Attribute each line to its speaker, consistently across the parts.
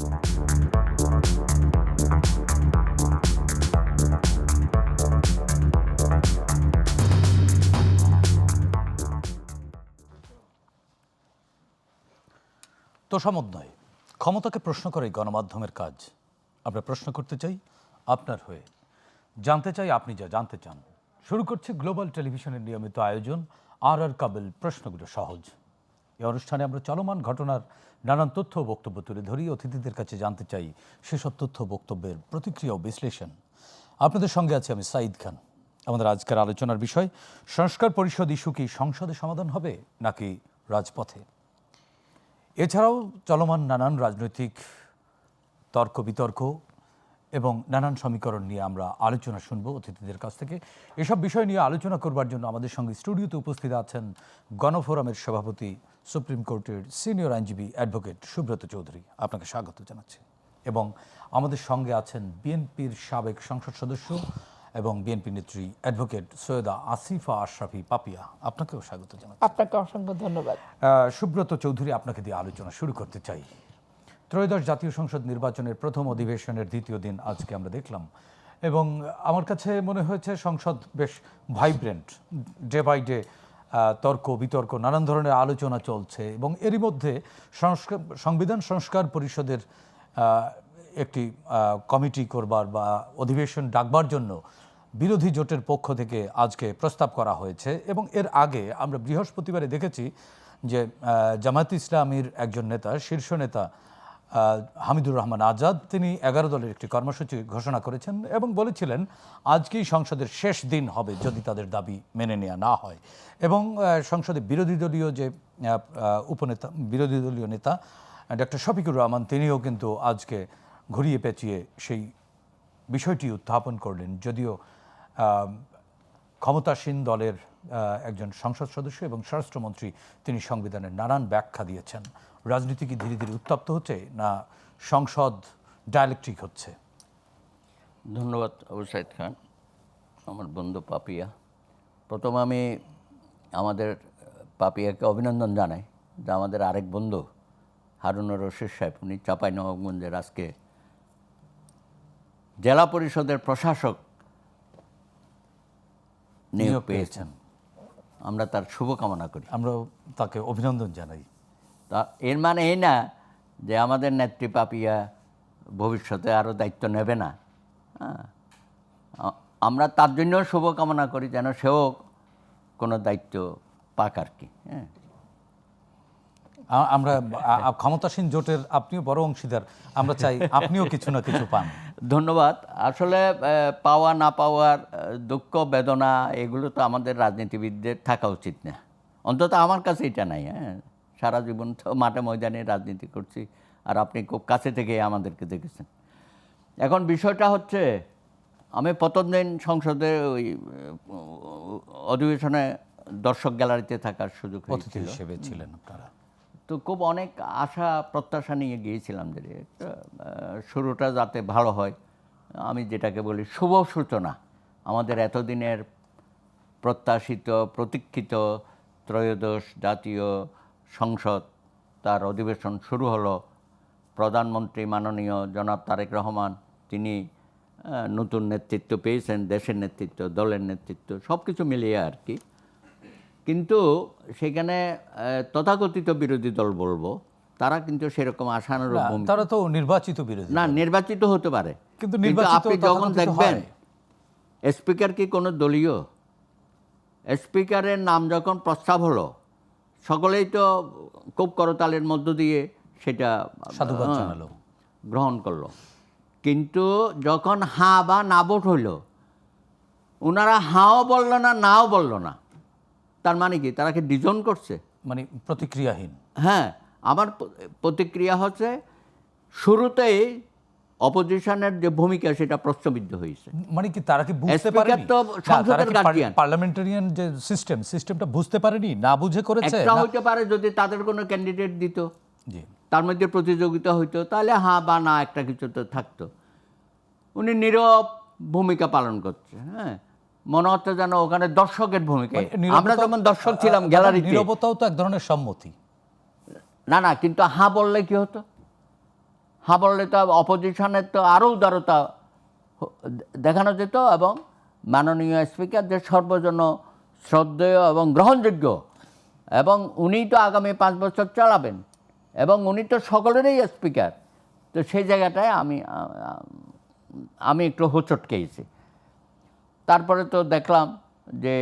Speaker 1: তোষামোদ নয়, ক্ষমতাকে প্রশ্ন করাই গণমাধ্যমের কাজ। আমরা প্রশ্ন করতে চাই আপনার হয়ে, জানতে চাই আপনি যা জানতে চান। শুরু করছে গ্লোবাল টেলিভিশনের নিয়মিত আয়োজন আর কাবেল প্রশ্নগুলো সহজ। এই অনুষ্ঠানে আমরা চলমান ঘটনার নানান তথ্য ও বক্তব্য তুলে ধরি, অতিথিদের কাছে জানতে চাই সেসব তথ্য বক্তব্যের প্রতিক্রিয়া ও বিশ্লেষণ। আপনাদের সঙ্গে আছি আমি সাঈদ খান। আমাদের আজকের আলোচনার বিষয়, সংস্কার পরিষদ ইস্যু কি সংসদে সমাধান হবে নাকি রাজপথে? এছাড়াও চলমান নানান রাজনৈতিক তর্ক বিতর্ক এবং নানান সমীকরণ নিয়ে আমরা আলোচনা শুনব অতিথিদের কাছ থেকে। এসব বিষয় নিয়ে আলোচনা করবার জন্য আমাদের সঙ্গে স্টুডিওতে উপস্থিত আছেন গণফোরামের সভাপতি, সুপ্রিম কোর্টের সিনিয়র আইনজীবী অ্যাডভোকেট সুব্রত চৌধুরী। আপনাকে স্বাগত জানাচ্ছি। এবং আমাদের সঙ্গে আছেন বিএনপির সাবেক সংসদ সদস্য এবং বিএনপি নেত্রী অ্যাডভোকেট সৈয়দা আসিফা আশরাফি পাপিয়া। আপনাকেও স্বাগত জানাচ্ছি।
Speaker 2: আপনাকে অসংখ্য ধন্যবাদ।
Speaker 1: সুব্রত চৌধুরী, আপনাকে দিয়ে আলোচনা শুরু করতে চাই। ত্রয়োদশ জাতীয় সংসদ নির্বাচনের প্রথম অধিবেশনের দ্বিতীয় দিন আজকে আমরা দেখলাম, এবং আমার কাছে মনে হয়েছে সংসদ বেশ ভাইব্রেন্ট। ডে বাই ডে তর্ক বিতর্ক, নানান ধরনের আলোচনা চলছে, এবং এরই মধ্যে সংবিধান সংস্কার পরিষদের একটি কমিটি করবার বা অধিবেশন ডাকবার জন্য বিরোধী জোটের পক্ষ থেকে আজকে প্রস্তাব করা হয়েছে। এবং এর আগে আমরা বৃহস্পতিবারে দেখেছি যে জামায়াত ইসলামীর একজন নেতা, শীর্ষ নেতা হামিদুর রহমান আজাদ, তিনি 11 দলের একটি কর্মসূচি ঘোষণা করেছেন এবং বলেছিলেন আজকেই সংসদের শেষ দিন হবে যদি তাদের দাবি মেনে নেওয়া না হয়। এবং সংসদে বিরোধী দলীয় যে উপনেতা, বিরোধী দলীয় নেতা ডক্টর শফিকুর রহমান, তিনিও কিন্তু আজকে ঘুরিয়ে পেঁচিয়ে সেই বিষয়টি উত্থাপন করলেন। যদিও ক্ষমতাসীন দলের একজন সংসদ সদস্য এবং স্বরাষ্ট্রমন্ত্রী, তিনি সংবিধানের নানান ব্যাখ্যা দিয়েছেন। রাজনীতি কি ধীরে ধীরে উত্তপ্ত হচ্ছে, না সংসদ ডায়ালেকট্রিক হচ্ছে?
Speaker 3: ধন্যবাদ আবু সাঈদ খান, আমার বন্ধু পাপিয়া। প্রথম আমি আমাদের পাপিয়াকে অভিনন্দন জানাই যে আমাদের আরেক বন্ধু হারুনুর রশিদ সাহেব, উনি চাঁপাইনবাবগঞ্জের আজকে জেলা পরিষদের প্রশাসক নিয়োগ পেয়েছেন। আমরা তার শুভকামনা করি,
Speaker 1: আমরা তাকে অভিনন্দন জানাই।
Speaker 3: তা এর মানে এই না যে আমাদের নেত্রী পাপিয়া ভবিষ্যতে আরও দায়িত্ব নেবে না। আমরা তার জন্যও শুভকামনা করি যেন সেও কোনো দায়িত্ব পাক আর কি। হ্যাঁ,
Speaker 1: আমরা ক্ষমতাসীন জোটের আপনিও বড় অংশীদার, আমরা চাই আপনিও কিছু না কিছু পান।
Speaker 3: ধন্যবাদ। আসলে পাওয়া না পাওয়ার দুঃখ বেদনা এগুলো তো আমাদের রাজনীতিবিদদের থাকা উচিত না, অন্তত আমার কাছে এটা নাই। হ্যাঁ, সারা জীবন তো মাঠে ময়দানে রাজনীতি করছি, আর আপনি খুব কাছে থেকে আমাদেরকে দেখেছেন। এখন বিষয়টা হচ্ছে, আমি প্রথম দিন সংসদে ওই অধিবেশনে দর্শক গ্যালারিতে থাকার সুযোগ
Speaker 1: অতিথি হিসেবে ছিলেন আপনারা,
Speaker 3: তো খুব অনেক আশা প্রত্যাশা নিয়ে গিয়েছিলাম যে শুরুটা যাতে ভালো হয়। আমি যেটাকে বলি শুভ সূচনা, আমাদের এতদিনের প্রত্যাশিত প্রতীক্ষিত ত্রয়োদশ জাতীয় সংসদ তার অধিবেশন শুরু হলো। প্রধানমন্ত্রী মাননীয় জনাব তারেক রহমান, তিনি নতুন নেতৃত্ব পেয়েছেন, দেশের নেতৃত্ব, দলের নেতৃত্ব, সব কিছু মিলিয়ে আর কি। কিন্তু সেখানে তথাকথিত বিরোধী দল বলবো, তারা কিন্তু সেরকম আশানুরূপ,
Speaker 1: তারা তো নির্বাচিত বিরোধী
Speaker 3: না, নির্বাচিত হতে পারে,
Speaker 1: কিন্তু
Speaker 3: আপনি যখন দেখবেন স্পিকার কি কোনো দলীয়, স্পিকারের নাম যখন প্রস্তাব হলো সকলেই তো খুব করতালের মধ্য দিয়ে সেটা
Speaker 1: সাধুবাদ জানালো,
Speaker 3: গ্রহণ করলো। কিন্তু যখন হাঁ বা না ভোট হইল, ওনারা হাঁও বললো না, নাও বললো না। তার মানে কি, তারা কি ডিজন করছে,
Speaker 1: মানে প্রতিক্রিয়াহীন?
Speaker 3: হ্যাঁ, আমার প্রতিক্রিয়া হচ্ছে শুরুতেই অপোজিশনের যে ভূমিকা সেটা প্রশ্নবিদ্ধ হয়েছে।
Speaker 1: মানে কি তারা কি বুঝতে পারেনি? পার্লামেন্টারিয়ান যে সিস্টেমটা বুঝতে পারেনি, না বুঝে করেছে?
Speaker 3: একটা হইতে পারে যদি তাদের কোনো ক্যান্ডিডেট দিত, তার মধ্যে প্রতিযোগিতা হইতো, তাহলে হ্যাঁ বা না একটা কিছু তো থাকতো। উনি নীরব ভূমিকা পালন করছে। হ্যাঁ, মনে হচ্ছে যেন ওখানে দর্শকের ভূমিকা। আমরা যেমন দর্শক ছিলাম গ্যালারিতে,
Speaker 1: নীরবতাও তো এক ধরনের সম্মতি।
Speaker 3: না, কিন্তু হ্যাঁ বললে কি হতো? হ্যাঁ বললে তো অপোজিশনের তো আরও উদারতা দেখানো যেত, এবং মাননীয় স্পিকার যে সর্বজন শ্রদ্ধেয় এবং গ্রহণযোগ্য, এবং উনি তো আগামী 5 বছর চালাবেন, এবং উনি তো সকলেরই স্পিকার। তো সেই জায়গাটায় আমি একটু হোঁচট খেয়েছি। তারপরে তো দেখলাম যে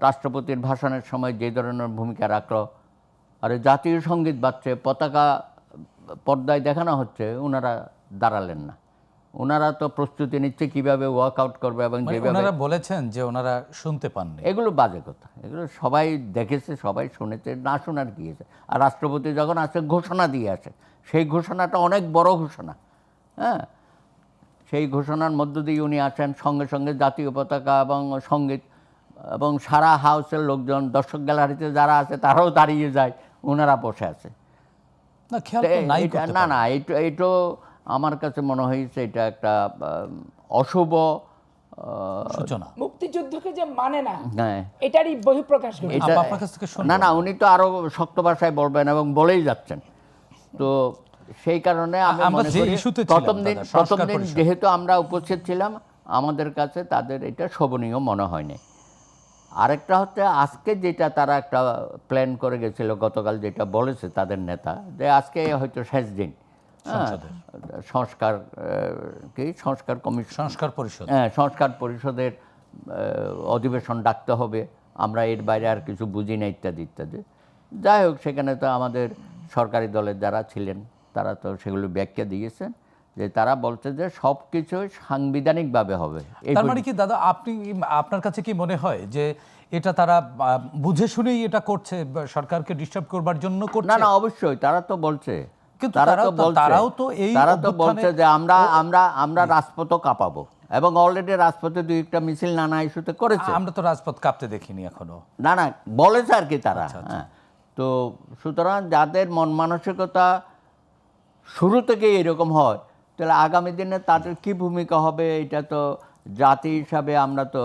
Speaker 3: রাষ্ট্রপতির ভাষণের সময় যে ধরনের ভূমিকা রাখলো, আর জাতীয় সঙ্গীত বাজছে, পতাকা পর্দায় দেখানো হচ্ছে, ওনারা দাঁড়ালেন না। ওনারা তো প্রস্তুতি নিচ্ছে কীভাবে ওয়ার্কআউট করবে, এবং যেভাবে
Speaker 1: ওনারা বলেছেন যে ওনারা শুনতে পাননি।
Speaker 3: এগুলো বাজে কথা, এগুলো সবাই দেখেছে, সবাই শুনেছে, না শোনার কি আছে। আর রাষ্ট্রপতি যখন আসে ঘোষণা দিয়ে আসে, সেই ঘোষণাটা অনেক বড় ঘোষণা, হ্যাঁ, সেই ঘোষণার মধ্য দিয়ে উনি আসেন, সঙ্গে সঙ্গে জাতীয় পতাকা এবং সঙ্গীত, এবং সারা হাউসের লোকজন, দর্শক গ্যালারিতে যারা আছে তারাও দাঁড়িয়ে যায়, ওনারা বসে আছে।
Speaker 1: না খেয়াল তো নাই করতে
Speaker 3: না
Speaker 1: পারেন।
Speaker 3: না, এইটা আমার কাছে মনে হয়েছে এটা একটা অশুভ
Speaker 1: সূচনা।
Speaker 2: মুক্তিযুদ্ধকে যে মানে না,
Speaker 3: হ্যাঁ,
Speaker 2: এটারই বহিঃপ্রকাশ ঘটেছে।
Speaker 3: এটা-
Speaker 1: আপনার কাছ থেকে শুনবো।
Speaker 3: না না, উনি তো আরো শক্ত ভাষায় বলবেন এবং বলেই যাচ্ছেন। তো সেই কারণে আমি
Speaker 1: আমরা
Speaker 3: মনে
Speaker 1: যে
Speaker 3: করি
Speaker 1: ইস্যুতে ছিলাম,
Speaker 3: প্রথম দিন
Speaker 1: দাদা, সংস্কার পরিষদ।
Speaker 3: যেহেতু আমরা উপস্থিত ছিলাম, আমাদের কাছে তাদের এটা শোভনীয় মনে হয়নি। আরেকটা হচ্ছে আজকে যেটা তারা একটা প্ল্যান করে গেছিল, গতকাল যেটা বলেছে তাদের নেতা, যে আজকে হয়তো শেষ দিন,
Speaker 1: সংসদের।
Speaker 3: সংস্কার কমিশন,
Speaker 1: সংস্কার পরিষদ।
Speaker 3: হ্যাঁ, সংস্কার পরিষদের অধিবেশন ডাকতে হবে, আমরা এর বাইরে আর কিছু বুঝি না, ইত্যাদি ইত্যাদি। যাই হোক, সেখানে তো আমাদের সরকারি দলের যারা ছিলেন তারা তো সেগুলো ব্যাখ্যা দিয়েছেন, যে তারা বলছে যে সব কিছুই সাংবিধানিকভাবে হবে।
Speaker 1: তার মানে কি দাদা, আপনার কাছে কি মনে হয় যে এটা তারা বুঝে শুনেই এটা করছে, সরকারকে ডিস্টার্ব করবার জন্য
Speaker 3: না
Speaker 1: করছে?
Speaker 3: না, অবশ্যই তারা তো বলছে,
Speaker 1: কিন্তু
Speaker 3: তারাও তো
Speaker 1: এই
Speaker 3: বলছে যে আমরা রাজপথও কাঁপাবো, এবং অলরেডি রাজপথে দুই একটা মিছিল নানা ইস্যুতে করেছে।
Speaker 1: আমরা তো রাজপথ কাঁপতে দেখিনি এখনো।
Speaker 3: না না, বলেছে আর কি তারা। হ্যাঁ, তো সুতরাং যাদের মন মানসিকতা শুরু থেকেই এরকম হয়, তাহলে আগামী দিনে তাদের কি ভূমিকা হবে, এটা তো জাতি হিসাবে আমরা তো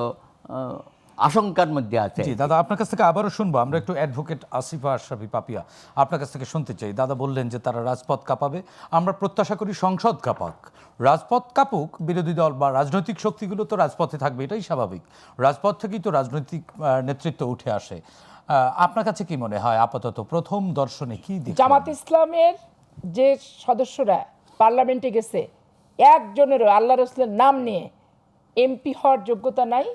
Speaker 3: আশঙ্কার মধ্যে আছে।
Speaker 1: জি দাদা, আপনার কাছ থেকে আবারও শুনবো। আমরা একটু অ্যাডভোকেট আসিফা আশরাফি পাপিয়া আপনার কাছ থেকে শুনতে চাই। দাদা বললেন যে তারা রাজপথ কাঁপাবে, আমরা প্রত্যাশা করি সংসদ কাঁপাক। রাজপথ কাঁপুক, বিরোধী দল বা রাজনৈতিক শক্তিগুলো তো রাজপথে থাকবে, এটাই স্বাভাবিক। রাজপথ থেকেই তো রাজনৈতিক নেতৃত্ব উঠে আসে। আপনার কাছে কি মনে হয় আপাতত প্রথম দর্শনে কি দেখছেন?
Speaker 2: জামাত ইসলামের যে সদস্যরা পার্লামেন্টে গেছে, একজনেরও আল্লাহ রসুলের নাম নিয়ে এমপি হওয়ার যোগ্যতা নাই।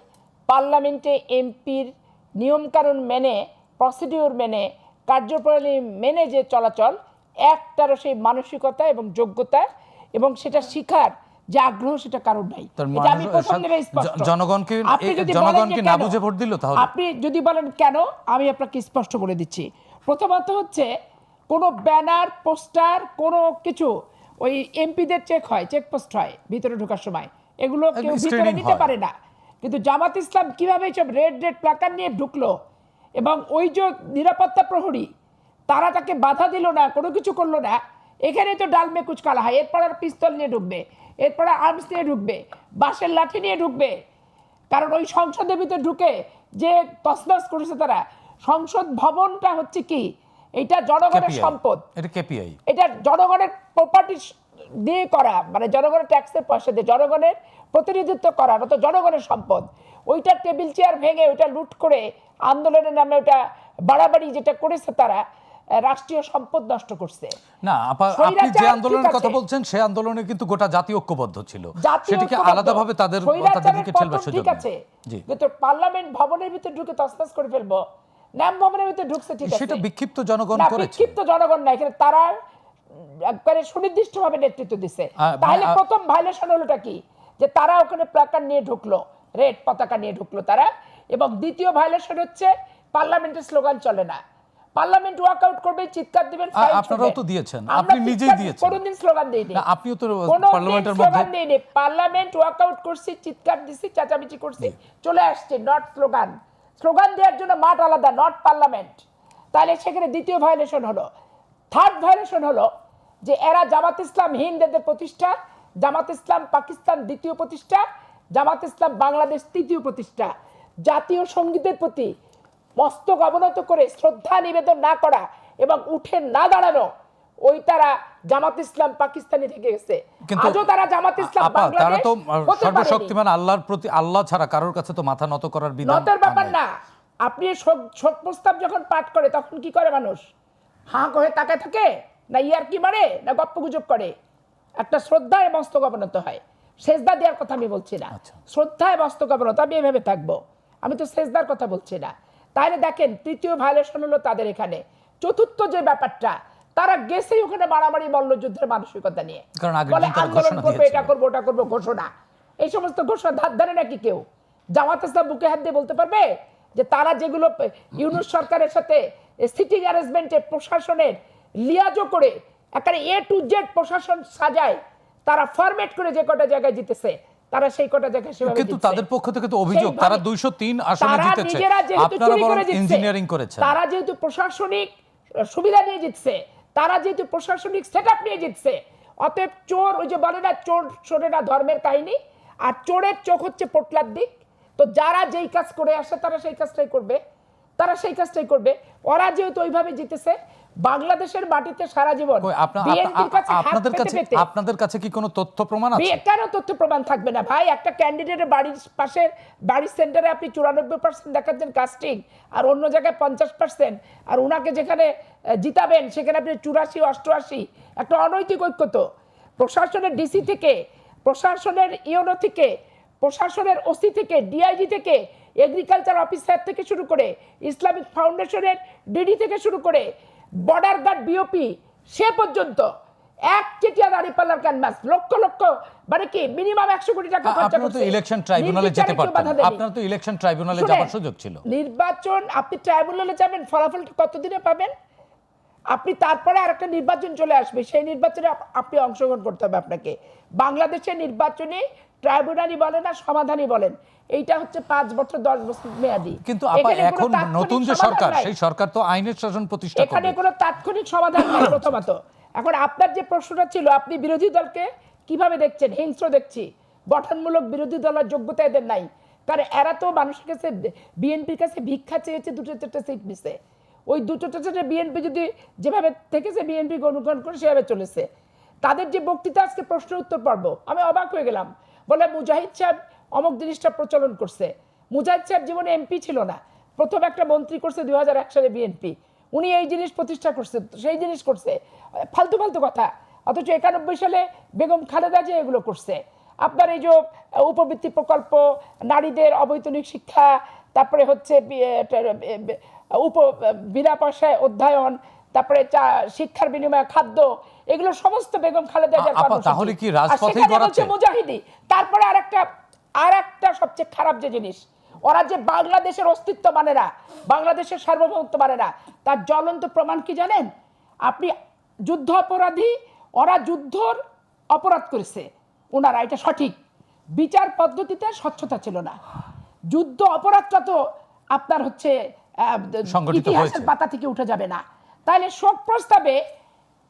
Speaker 2: পার্লামেন্টে এমপির নিয়মকানুন মেনে, প্রসিডিওর মেনে, কার্যপ্রণালী মেনে যে চলাচল, একটারও সেই মানসিকতা এবং যোগ্যতা এবং সেটা শিখার যে আগ্রহ, সেটা কারণ নাই। এটা আমি প্রথম দিনে স্পষ্ট।
Speaker 1: জনগণকে
Speaker 2: আপনি যদি বলেন যে
Speaker 1: না
Speaker 2: কেন,
Speaker 1: বুঝে ভোট দিল তাহলে?
Speaker 2: আপনি যদি বলেন কেন, আমি আপনাকে স্পষ্ট বলে দিচ্ছি। প্রথমত হচ্ছে, কোনো ব্যানার, পোস্টার, কোনো কিছু, ওই এমপিদের চেক হয়, চেকপোস্ট হয় ভিতরে ঢোকার সময়, এগুলো কেউ ভিতরে
Speaker 1: স্ক্রিনিং
Speaker 2: দিতে
Speaker 1: হয়।
Speaker 2: পারে না। কিন্তু জামাত ইসলাম কিভাবে সব রেড প্ল্যাকার্ড নিয়ে ঢুকলো, এবং ওই যে নিরাপত্তা প্রহরী, তারা তাকে বাধা দিল না, কোনো কিছু করলো না। এখানে তো ডালমে কুচকালা হয়, এরপর আর পিস্তল নিয়ে ঢুকবে, এরপর আর্মস নিয়ে ঢুকবে, বাঁশের লাঠি নিয়ে ঢুকবে। কারণ ওই সংসদের ভিতরে ঢুকে যে তছনছ করেছে তারা, সংসদ ভবনটা হচ্ছে কি, এটা জনগণের
Speaker 1: KPI,
Speaker 2: সম্পদ,
Speaker 1: এটা কেপিআই,
Speaker 2: এটা জনগণের প্রপার্টি দিয়ে করা, মানে জনগণের ট্যাক্সের পয়সা দিয়ে জনগণের প্রতিনিধিত্ব করা, তো জনগণের সম্পদ। ওইটা টেবিল চেয়ার ভেঙে, ওইটা লুট করে, আন্দোলনের নামে ওটা বাড়াবাড়ি যেটা করেছে তারা, রাষ্ট্রীয় সম্পদ নষ্ট করছে।
Speaker 1: না আপা, আপনি
Speaker 2: স্বৈরাচার
Speaker 1: যে আন্দোলনের
Speaker 2: ঠিক
Speaker 1: কথা
Speaker 2: আছে।
Speaker 1: বলছেন, সেই আন্দোলনে কিন্তু গোটা জাতি ঐক্যবদ্ধ ছিল।
Speaker 2: জাতীয়
Speaker 1: সেটাকে
Speaker 2: ঐক্যবদ্ধ।
Speaker 1: আলাদাভাবে তাদের
Speaker 2: স্বৈরাচারের
Speaker 1: দিকে ঠেলবার
Speaker 2: পতন
Speaker 1: সুযোগ
Speaker 2: ঠিক
Speaker 1: নেই।
Speaker 2: আছে,
Speaker 1: জি,
Speaker 2: কিন্তু পার্লামেন্ট ভবনের ভিতরে ঢুকে তছনছ করে ফেলবো, ন্যাম ভবনের ভিতরে ঢুকছে ঠিক আছে,
Speaker 1: সেটা বিক্ষিপ্ত জনগণ
Speaker 2: না,
Speaker 1: করেছে।
Speaker 2: বিক্ষিপ্ত জনগণ না, এখানে তারা একবারে সুনির্দিষ্টভাবে নেতৃত্ব দিচ্ছে। তাহলে প্রথম ভায়োলেশন হলোটা কি, যে তারা ওখানে প্ল্যাকার্ড নিয়ে ঢুকলো, রেড পতাকা নিয়ে ঢুকলো তারা। এবং দ্বিতীয় ভায়োলেশন হচ্ছে পার্লামেন্টের স্লোগান চলে না, পার্লামেন্ট ওয়াকআউট করবে, চিৎকার দিবেন,
Speaker 1: আপনারাও তো দিয়েছেন, আপনি নিজেই দিয়েছেন।
Speaker 2: কোনদিন স্লোগান দেইনি,
Speaker 1: না, আপনিও তো
Speaker 2: কোনদিন
Speaker 1: পার্লামেন্টের মধ্যে
Speaker 2: স্লোগান দেইনি। পার্লামেন্ট ওয়াকআউট করছি, চিৎকার দিছি, চেঁচামেচি করছি, চলে আসছে, নট স্লোগান। স্লোগান দেওয়ার জন্য মাঠ আলাদা, নট পার্লামেন্ট। তাহলে সেখানে দ্বিতীয় ভায়োলেশন হলো। থার্ড ভায়োলেশন হলো যে এরা জামাত ইসলাম হিন্দদের প্রতিষ্ঠা, জামাত ইসলাম পাকিস্তান দ্বিতীয় প্রতিষ্ঠা, জামাত ইসলাম বাংলাদেশ তৃতীয় প্রতিষ্ঠা। জাতীয় সঙ্গীতের প্রতি মস্তক অবনত করে শ্রদ্ধা নিবেদন না করা এবং উঠে না দাঁড়ানো, ওই তারা জামাত ইসলাম পাকিস্তানি থেকে গেছে,
Speaker 1: কিন্তু
Speaker 2: আজও তারা জামাত ইসলাম
Speaker 1: আপা, তারা
Speaker 2: বাংলাদেশ
Speaker 1: তো
Speaker 2: হতে পারেনি।
Speaker 1: সর্বশক্তিমান আল্লাহর প্রতি, আল্লাহ ছাড়া কারোর কাছে তো মাথা নত করার বিধান
Speaker 2: নতের ব্যাপার
Speaker 1: নাই।
Speaker 2: না। আপনি শোক প্রস্তাব যখন পাঠ করে তখন কি করে মানুষ? হাঁ হয়ে তাকায় থাকে, না ইয়ার কি মারে, না গপ্প গুজব করে? একটা শ্রদ্ধায় মস্তক অবনত হয়। সেজদা দেওয়ার কথা আমি বলছি না,
Speaker 1: আচ্ছা।
Speaker 2: শ্রদ্ধায় মস্তক অবনত, আমি এভাবে থাকবো, আমি তো সেজদার কথা বলছি না। তাহলে দেখেন তৃতীয় ভায়োলেশন হলো তাদের এখানে। চতুর্থ যে ব্যাপারটা, তারা গেছেই ওখানে মারামারি মল্লযুদ্ধের মানসিকতা নিয়ে,
Speaker 1: কারণ আগের
Speaker 2: বলে
Speaker 1: দিন তারা
Speaker 2: আন্দোলন
Speaker 1: ঘোষণা
Speaker 2: করবো,
Speaker 1: দিয়েছিল।
Speaker 2: এটা করবো, ওটা করবো, ঘোষণা। এই সমস্ত ঘোষণা ধার ধারে নাকি কেউ? জামাত ইসলাম বুকে হাত দিয়ে বলতে পারবে যে তারা যেগুলো ইউনূস সরকারের সাথে সিটিং অ্যারেঞ্জমেন্টে প্রশাসনের লিয়াজো করে একেবারে A to Z প্রশাসন সাজায়, তারা ফরম্যাট করে যে কটা জায়গায় জিতেছে, তারা সেই কটা জায়গায় সেভাবে
Speaker 1: কিন্তু
Speaker 2: জিতছে।
Speaker 1: তাদের পক্ষ থেকে তো অভিযোগ
Speaker 2: সেইভাবে-
Speaker 1: তারা 203 আসনে
Speaker 2: তারা
Speaker 1: জিতেছে,
Speaker 2: নিজেরা যেহেতু
Speaker 1: আপনারা
Speaker 2: চুরি
Speaker 1: বরং
Speaker 2: করে জিতছে,
Speaker 1: ইঞ্জিনিয়ারিং করেছেন।
Speaker 2: তারা যেহেতু প্রশাসনিক সুবিধা নিয়ে জিতছে, তারা যেহেতু প্রশাসনিক সেটআপ নিয়ে জিতছে, অতএব চোর, ওই যে বলে না চোর শোনে না ধর্মের কাহিনী, আর চোরের চোখ হচ্ছে পোটলার দিক। তো যারা যেই কাজ করে আসে তারা সেই কাজটাই করবে, তারা সেই কাজটাই করবে। ওরা যেহেতু ওইভাবে জিতেছে, বাংলাদেশের মাটিতে সারা জীবন
Speaker 1: কই,
Speaker 2: বিএনপির কাছে হাত
Speaker 1: আপনাদের
Speaker 2: পেতে
Speaker 1: কাছে
Speaker 2: পেতে,
Speaker 1: আপনাদের কাছে কি কোনো তথ্য প্রমাণ আছে?
Speaker 2: কেন তথ্য প্রমাণ থাকবে না ভাই? একটা ক্যান্ডিডেটের বাড়ির পাশের বাড়ির সেন্টারে আপনি 94% দেখাচ্ছেন কাস্টিং, আর অন্য জায়গায় 50%, আর ওনাকে যেখানে জিতাবেন সেখানে আপনি 84, 88। একটা অনৈতিক ঐক্য তো। প্রশাসনের ডিসি থেকে, প্রশাসনের ইউনো থেকে, প্রশাসনের ওসি থেকে, ডিআইজি থেকে, এগ্রিকালচার অফিসার থেকে শুরু করে, ইসলামিক ফাউন্ডেশনের ডিডি থেকে শুরু করে, বর্ডার গার্ড বিওপি সে পর্যন্ত এক চেটিয়া দাঁড়িপাল্লার ক্যানভাস, লক্ষ লক্ষ, মানে কি মিনিমাম 100 কোটি টাকা খরচা
Speaker 1: আপনারা তো
Speaker 2: করছে।
Speaker 1: ইলেকশন ট্রাইব্যুনালে যেতে
Speaker 2: নির্বিচারে কেউ
Speaker 1: পারতেন,
Speaker 2: বাধা দেয়নি।
Speaker 1: আপনারা তো ইলেকশন ট্রাইব্যুনালে
Speaker 2: শুনেন,
Speaker 1: যাওয়ার সুযোগ ছিল।
Speaker 2: নির্বাচন আপনি ট্রাইব্যুনালে যাবেন, ফলাফলটা কতদিনে পাবেন? আপনি তারপরে আরেকটা নির্বাচন চলে আসবে, সেই নির্বাচনে আপনি অংশগ্রহণ করতে হবে আপনাকে। বাংলাদেশের নির্বাচনে ট্রাইব্যুনালই বলেন আর সমাধানই বলেন, এইটা হচ্ছে 5 বছর 10 বছর মেয়াদি।
Speaker 1: কিন্তু আপা,
Speaker 2: এখানে কোনো
Speaker 1: এখন
Speaker 2: তাৎক্ষণিক
Speaker 1: নতুন যে
Speaker 2: সমাধান
Speaker 1: সরকার,
Speaker 2: নাই।
Speaker 1: সেই সরকার তো আইনের শাসন প্রতিষ্ঠা
Speaker 2: এখানে
Speaker 1: করবে।
Speaker 2: কোনো তাৎক্ষণিক সমাধান নাই প্রথমত। এখন আপনার যে প্রশ্নটা ছিল, আপনি বিরোধী দলকে কিভাবে দেখছেন? হিংস্র দেখছি। গঠনমূলক বিরোধী দলের যোগ্যতা এদের নাই, কারণ এরা তো মানুষের কাছে, বিএনপির কাছে ভিক্ষা চেয়েছে, 2-4টা সিট নিছে। ওই 2-4টা বিএনপি যদি যেভাবে থেকেছে, বিএনপি অনুকরণ করে সেভাবে চলেছে। তাদের যে বক্তৃতা, আজকে প্রশ্ন উত্তর পর্ব, আমি অবাক হয়ে গেলাম। বলে মুজাহিদ সাহেব অমুক জিনিসটা প্রচলন করছে। মুজাহিদ সাহেব জীবনে এমপি ছিল না, প্রথম একটা মন্ত্রী করছে 2001 সালে বিএনপি। উনি এই জিনিস প্রতিষ্ঠা করছে, সেই জিনিস করছে, ফালতু ফালতু কথা। অথচ 91 সালে বেগম খালেদা জিয়া এগুলো করছে। আপনার এই যে উপবৃত্তি প্রকল্প, নারীদের অবৈতনিক শিক্ষা, তারপরে হচ্ছে বিনা পয়সায় অধ্যয়ন, তারপরে শিক্ষার বিনিময়ে খাদ্য, এগুলো সমস্ত বেগম খালেদা জিয়ার
Speaker 1: আপা,
Speaker 2: কর্মসূচি।
Speaker 1: তাহলে কি
Speaker 2: আর
Speaker 1: রাজপথেই
Speaker 2: সেখানে
Speaker 1: গড়াচ্ছে?
Speaker 2: বলছে মুজাহিদি। তারপরে আরেকটা সবচেয়ে খারাপ যে জিনিস, ওরা যে বাংলাদেশের অস্তিত্ব মানে না, বাংলাদেশের সার্বভৌমত্ব মানে না, তার জ্বলন্ত প্রমাণ কি জানেন? আপনি যুদ্ধ অপরাধী, ওরা যুদ্ধর অপরাধ করেছে ওনারা, এটা সঠিক। বিচার পদ্ধতিতে স্বচ্ছতা ছিল না। যুদ্ধ অপরাধটা তো আপনার হচ্ছে
Speaker 1: সংগঠিত
Speaker 2: ইতিহাসের
Speaker 1: হয়েছে।
Speaker 2: পাতা থেকে উঠে যাবে না। তাহলে শোক প্রস্তাবে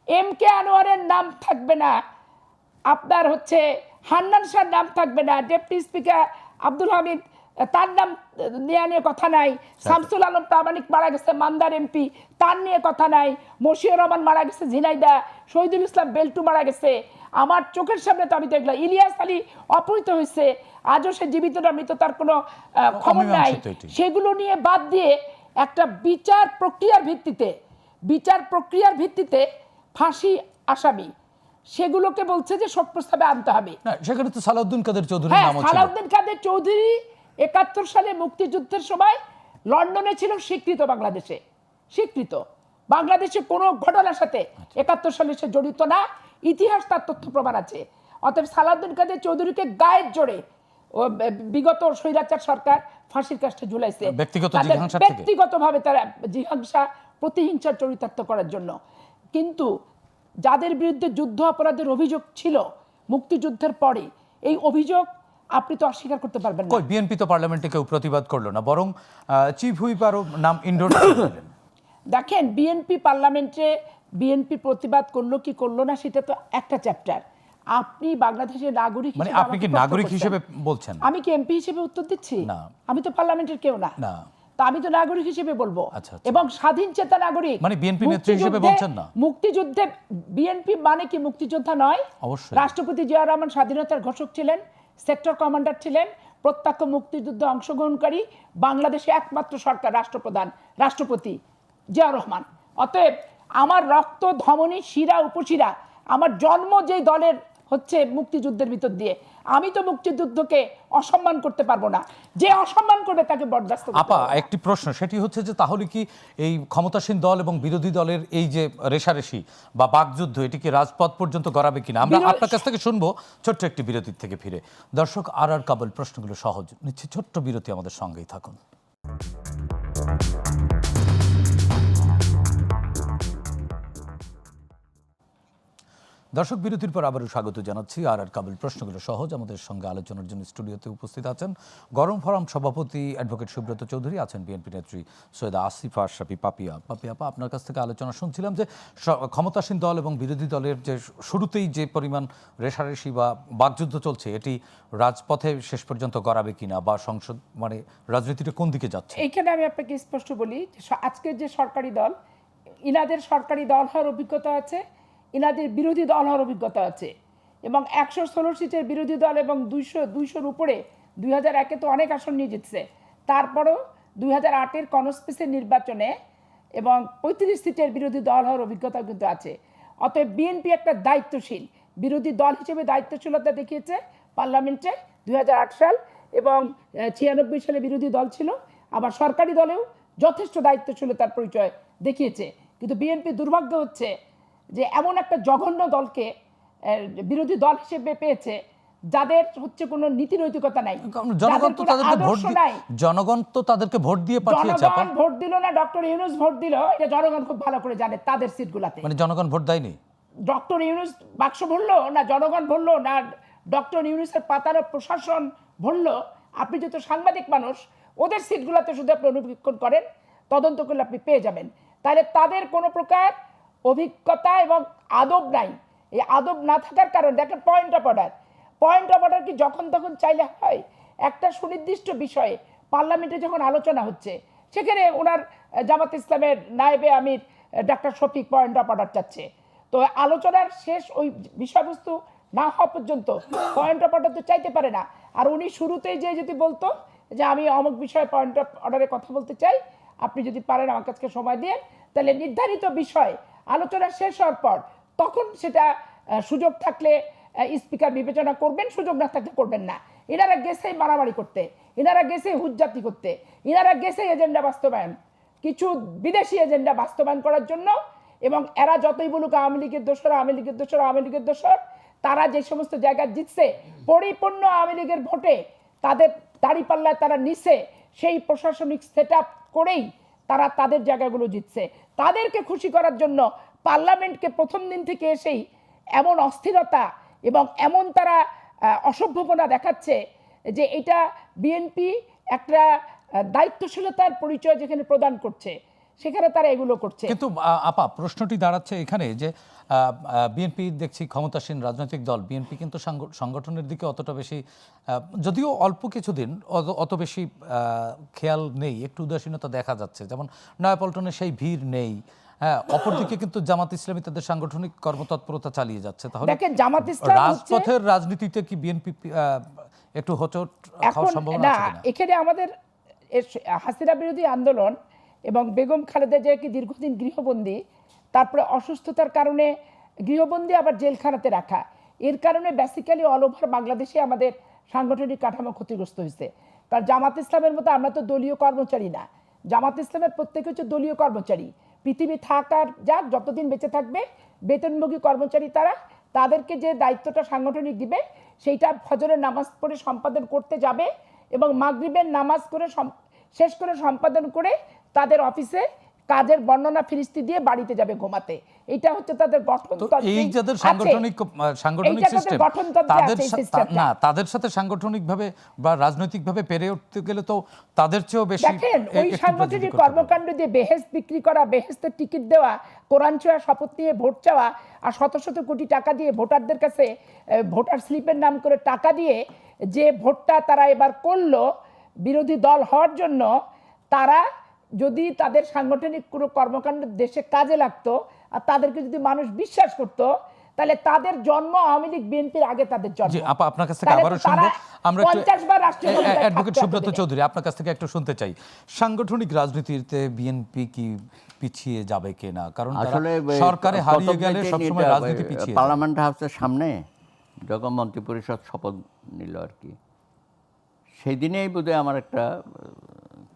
Speaker 2: MK আনোয়ারের নাম থাকবে না, আপনার হচ্ছে হান্নান শাহর নাম থাকবে না, ডেপুটি স্পিকার আব্দুল হামিদ তার নাম নিয়ে কথা নাই, শামসুল আলম প্রামাণিক মারা গেছে মান্দার এমপি, তার নিয়ে কথা নাই, মশিউর রহমান মারা গেছে ঝিনাইদা, শহীদুল ইসলাম বেল্টু মারা গেছে, আমার চোখের সামনে তো আমি দেখলাম। ইলিয়াস আলী অপহৃত হয়েছে, আজও সে জীবিত না মৃত তার কোনো খবর নাই।
Speaker 1: অমীমাংসিত এটি।
Speaker 2: সেগুলো নিয়ে বাদ দিয়ে একটা বিচার প্রক্রিয়ার ভিত্তিতে ফাঁসি আসামি, সেগুলোকে বলছে যে শোক প্রস্তাবে আনতে হবে।
Speaker 1: না, সেখানে তো সালাউদ্দিন কাদের চৌধুরীর
Speaker 2: হ্যাঁ,
Speaker 1: নামও ছিল।
Speaker 2: সালাউদ্দিন কাদের চৌধুরী 71 সালে মুক্তিযুদ্ধের সময় লন্ডনে ছিল, স্বীকৃত বাংলাদেশে কোনো ঘটনার সাথে 71 সালে সে জড়িত না, ইতিহাস তার তথ্য প্রমাণ আছে। অতএব সালাউদ্দিন কাদের চৌধুরীকে গায়ের জোরে ও বিগত স্বৈরাচার সরকার ফাঁসির কাষ্ঠে ঝুলাইছে,
Speaker 1: ব্যক্তিগত
Speaker 2: তাদের
Speaker 1: জিঘাংসা থেকে।
Speaker 2: ব্যক্তিগতভাবে তারা জিঘাংসা, প্রতিহিংসার চরিতার্থ করার জন্য। কিন্তু যাদের বিরুদ্ধে যুদ্ধ অপরাধের অভিযোগ ছিল মুক্তিযুদ্ধের পরে, এই অভিযোগ আপনি তো অস্বীকার করতে পারবেন না।
Speaker 1: কই, বিএনপি তো পার্লামেন্টে কেউ প্রতিবাদ করলো না, বরং চিফ হুইপারও নাম ইন্ডোর্স করলেন।
Speaker 2: দেখেন, বিএনপি প্রতিবাদ করলো কি করলো না সেটা তো একটা চ্যাপ্টার। আপনি বাংলাদেশের নাগরিক
Speaker 1: মানে
Speaker 2: হিসেবে
Speaker 1: আপনি
Speaker 2: আমাকে
Speaker 1: কি
Speaker 2: প্রশ্ন
Speaker 1: নাগরিক
Speaker 2: করছেন।
Speaker 1: হিসেবে বলছেন?
Speaker 2: আমি কি এমপি হিসেবে উত্তর দিচ্ছি?
Speaker 1: না।
Speaker 2: আমি তো পার্লামেন্টের কেউ না।
Speaker 1: না।
Speaker 2: তা আমি তো নাগরিক হিসেবে বলবো,
Speaker 1: আচ্ছা, আচ্ছা।
Speaker 2: এবং স্বাধীন চেতা নাগরিক।
Speaker 1: মানে বিএনপি নেত্রী হিসেবে বলছেন না?
Speaker 2: মুক্তিযুদ্ধে বিএনপি মানে কি মুক্তিযোদ্ধা নয়?
Speaker 1: অবশ্যই।
Speaker 2: রাষ্ট্রপতি জিয়া রহমান স্বাধীনতার ঘোষক ছিলেন, সেক্টর কমান্ডার ছিলেন, প্রত্যক্ষ মুক্তিযুদ্ধে অংশগ্রহণকারী বাংলাদেশে একমাত্র সরকার রাষ্ট্রপ্রধান রাষ্ট্রপতি জিয়া রহমান। অতএব আমার রক্ত, ধমনী, শিরা, উপশিরা, আমার জন্ম যেই দলের হচ্ছে মুক্তিযুদ্ধের ভিতর দিয়ে, আমি তো মুক্তিযুদ্ধকে অসম্মান করতে পারবো না। যে অসম্মান করবে তাকে বরদাস্ত করতে
Speaker 1: আপা,
Speaker 2: পারবো না।
Speaker 1: একটি প্রশ্ন, সেটি হচ্ছে যে তাহলে কি এই ক্ষমতাসীন দল এবং বিরোধী দলের এই যে রেষারেষি বা বাকযুদ্ধ, এটি কি রাজপথ পর্যন্ত গড়াবে কিনা? আমরা আপনার কাছ থেকে শুনবো ছোট্ট একটি বিরতির থেকে ফিরে। দর্শক, আর কাবুল প্রশ্নগুলো সহজ নিচ্ছে, ছোট্ট বিরতি, আমাদের সঙ্গেই থাকুন। দর্শক, বিরতির পর আবারও স্বাগত জানাচ্ছি। আর কাবুল প্রশ্নগুলো সহজ, আমাদের সঙ্গে আলোচনার জন্য স্টুডিওতে উপস্থিত আছেন গরম ফোরাম সভাপতি অ্যাডভোকেট সুব্রত চৌধুরী, আছেন বিএনপি নেত্রী সৈয়দা আসিফা আশরাফি পাপিয়া। আপা, আপনার কাছ থেকে আলোচনা শুনছিলাম যে ক্ষমতাসীন দল এবং বিরোধী দলের যে শুরুতেই যে পরিমাণ রেষারেষি বা বাকযুদ্ধ চলছে, এটি রাজপথে শেষ পর্যন্ত গড়াবে কিনা, বা সংসদ মানে রাজনীতিটা কোন দিকে যাচ্ছে?
Speaker 2: এইখানে আমি আপনাকে স্পষ্ট বলি, আজকের যে সরকারি দল, ইনাদের সরকারি দল হওয়ার অভিজ্ঞতা আছে, ইনাদের বিরোধী দল হওয়ার অভিজ্ঞতা আছে, এবং 116 সিটের বিরোধী দল এবং 200-200-র উপরে 2001-এ তো অনেক আসন নিয়ে জিতছে। তারপরও 2008-এর কনস্পেসের নির্বাচনে এবং 35 সিটের বিরোধী দল হওয়ার অভিজ্ঞতা কিন্তু আছে। অতএব বিএনপি একটা দায়িত্বশীল বিরোধী দল হিসেবে দায়িত্বশীলতা দেখিয়েছে পার্লামেন্টে 2008 সাল, এবং 96 সালে বিরোধী দল ছিল, আবার সরকারি দলেও যথেষ্ট দায়িত্বশীলতার পরিচয় দেখিয়েছে। কিন্তু বিএনপি দুর্ভাগ্য হচ্ছে যে এমন একটা জঘন্য দলকে বিরোধী দল হিসেবে পেয়েছে, যাদের হচ্ছে কোনো নীতি নৈতিকতা নাই,
Speaker 1: জনগণ তো তাদেরকে ভোট
Speaker 2: নাই।
Speaker 1: জনগণ তো তাদেরকে ভোট দিয়ে পাঠিয়েছে।
Speaker 2: জনগণ ভোট দিল না, ডক্টর ইউনূস ভোট দিল, এটা জনগণ খুব ভালো করে জানে। তাদের সিটগুলাতে
Speaker 1: মানে জনগণ ভোট দেয়নি?
Speaker 2: ডক্টর ইউনূস বাক্স ভরলো না, জনগণ ভরলো না, ডক্টর ইউনূসের পাতানো প্রশাসন ভরলো? আপনি যেহেতু সাংবাদিক মানুষ, ওদের সিটগুলোতে শুধু আপনি অনুবীক্ষণ করেন, তদন্ত করলে আপনি পেয়ে যাবেন। তাহলে তাদের কোনো প্রকার অভিজ্ঞতা এবং আদব নাই। এই আদব না থাকার কারণে দেখেন, পয়েন্ট অফ অর্ডার কি যখন তখন চাইলে হয়? একটা সুনির্দিষ্ট বিষয়ে পার্লামেন্টে যখন আলোচনা হচ্ছে, সেখানে ওনার জামাত ইসলামের নায়েবে আমির doctor Shafiq point of order চাচ্ছে, তো আলোচনার শেষ ওই বিষয়বস্তু না হওয়া পর্যন্ত পয়েন্ট অফ অর্ডার তো চাইতে পারে না। আর উনি শুরুতেই যে যদি বলতো যে আমি অমুক বিষয়ে পয়েন্ট অফ অর্ডারে কথা বলতে চাই, আপনি যদি পারেন আমার কাছে সময় দিয়ে, তাহলে নির্ধারিত বিষয় আলোচনা শেষ হওয়ার পর তখন সেটা সুযোগ থাকলে স্পিকার বিবেচনা করবেন, সুযোগ না থাকলে করবেন না। এনারা গেছেই মারামারি করতে, এনারা গেছে হুজ্জাতি করতে, এনারা গেছে এজেন্ডা বাস্তবায়ন, কিছু বিদেশি এজেন্ডা বাস্তবায়ন করার জন্য। এবং এরা যতই বলুক আওয়ামী লীগের দোসর, তারা যে সমস্ত জায়গায় জিতছে পরিপূর্ণ আওয়ামী লীগের ভোটে, তাদের দাঁড়িপাল্লায় তারা নিচ্ছে, সেই প্রশাসনিক সেট আপ করেই তারা তাদের জায়গাগুলো জিতছে। তাদেরকে খুশি করার জন্য পার্লামেন্টকে প্রথম দিন থেকে এসেই এমন অস্থিরতা এবং এমন তারা অসভ্যপনা দেখাচ্ছে যে এটা বিএনপি একটা দায়িত্বশীলতার পরিচয় যেখানে প্রদান করছে, সেখানে তারা এগুলো করছে।
Speaker 1: কিন্তু আপা, প্রশ্নটি দাঁড়াচ্ছে এখানে যে বিএনপি দেখছি ক্ষমতাসীন রাজনৈতিক দল, বিএনপি কিন্তু সংগঠনের দিকে অতটা বেশি, যদিও অল্প কিছুদিন অত বেশি খেয়াল নেই, একটু উদাসীনতা দেখা যাচ্ছে। যেমন নয়াপল্টনে সেই ভিড় নেই। হ্যাঁ, অপরদিকে কিন্তু জামাত ইসলামী তাদের সাংগঠনিক কর্মতৎপরতা চালিয়ে যাচ্ছে। তাহলে
Speaker 2: দেখেন, জামাত ইসলাম
Speaker 1: রাজপথের রাজনীতিতে কি বিএনপি একটু হোঁচট খাওয়ার সম্ভাবনা আছে কিনা?
Speaker 2: এখানে আমাদের হাসিনা বিরোধী আন্দোলন এবং বেগম খালেদা জিয়াকে দীর্ঘদিন গৃহবন্দী, তারপরে অসুস্থতার কারণে গৃহবন্দী আবার জেলখানাতে রাখা, এর কারণে বেসিক্যালি অল ওভার বাংলাদেশে আমাদের সাংগঠনিক কাঠামো ক্ষতিগ্রস্ত হয়েছে। কারণ জামাত ইসলামের মতো আমরা তো দলীয় কর্মচারী না, জামাত ইসলামের প্রত্যেকে হচ্ছে দলীয় কর্মচারী। পৃথিবী থাকার যাক, যতদিন বেঁচে থাকবে বেতনভোগী কর্মচারী তারা, তাদেরকে যে দায়িত্বটা সাংগঠনিক দিবে সেইটা ফজরের নামাজ পড়ে সম্পাদন করতে যাবে, এবং মাগরিবের নামাজ করে শেষ করে সম্পাদন করে তাদের অফিসে কাজের বর্ণনা ফিরিস্তি দিয়ে বাড়িতে যাবে ঘুমাতে। এটা হচ্ছে তাদের গঠনতন্ত্র।
Speaker 1: এই যাদের সাংগঠনিক সিস্টেম, তাদের সাথে সাংগঠনিকভাবে বা রাজনৈতিকভাবে পেরে উঠতে গেলে তো তাদের চেয়েও বেশি।
Speaker 2: দেখেন, ওই সাংগঠনিক কর্মকাণ্ড দিয়ে বেহেশত বিক্রি করা, বেহেশতের টিকিট দেওয়া, কোরআন ছোঁয়া শপথ নিয়ে ভোট চাওয়া, আর শত শত কোটি টাকা দিয়ে ভোটারদের কাছে ভোটার স্লিপের নাম করে টাকা দিয়ে যে ভোটটা তারা এবার করলো বিরোধী দল হওয়ার জন্য, তারা যদি তাদের সাংগঠনিক কোনো কর্মকাণ্ড দেশে কাজে লাগতো আর তাদেরকে যদি মানুষ বিশ্বাস করতো, তাহলে তাদের জন্ম আওয়ামী লীগ বিএনপির আগে তাদের জন্ম।
Speaker 1: জি আপা, আপনার কাছ থেকে
Speaker 2: তাহলে
Speaker 1: আবারও
Speaker 2: তো তারা
Speaker 1: শুনবো। আমরা একটু
Speaker 2: 50 বার রাষ্ট্রীয় ক্ষমতায়
Speaker 1: অ্যাডভোকেট
Speaker 2: থাকতো
Speaker 1: সুব্রত
Speaker 2: এতদিনে।
Speaker 1: চৌধুরী, আপনার কাছ থেকে একটু শুনতে চাই, সাংগঠনিক রাজনীতিতে বিএনপি কি পিছিয়ে যাবে কিনা? কারণ তারা
Speaker 3: আসলে
Speaker 1: সরকারে হারিয়ে গেলে সবসময় রাজনীতি পিছিয়ে যায়।
Speaker 3: পার্লামেন্ট হাউসের সামনে যখন মন্ত্রিপরিষদ শপথ নিল আর কি, সেই দিনেই বোধহয় আমার একটা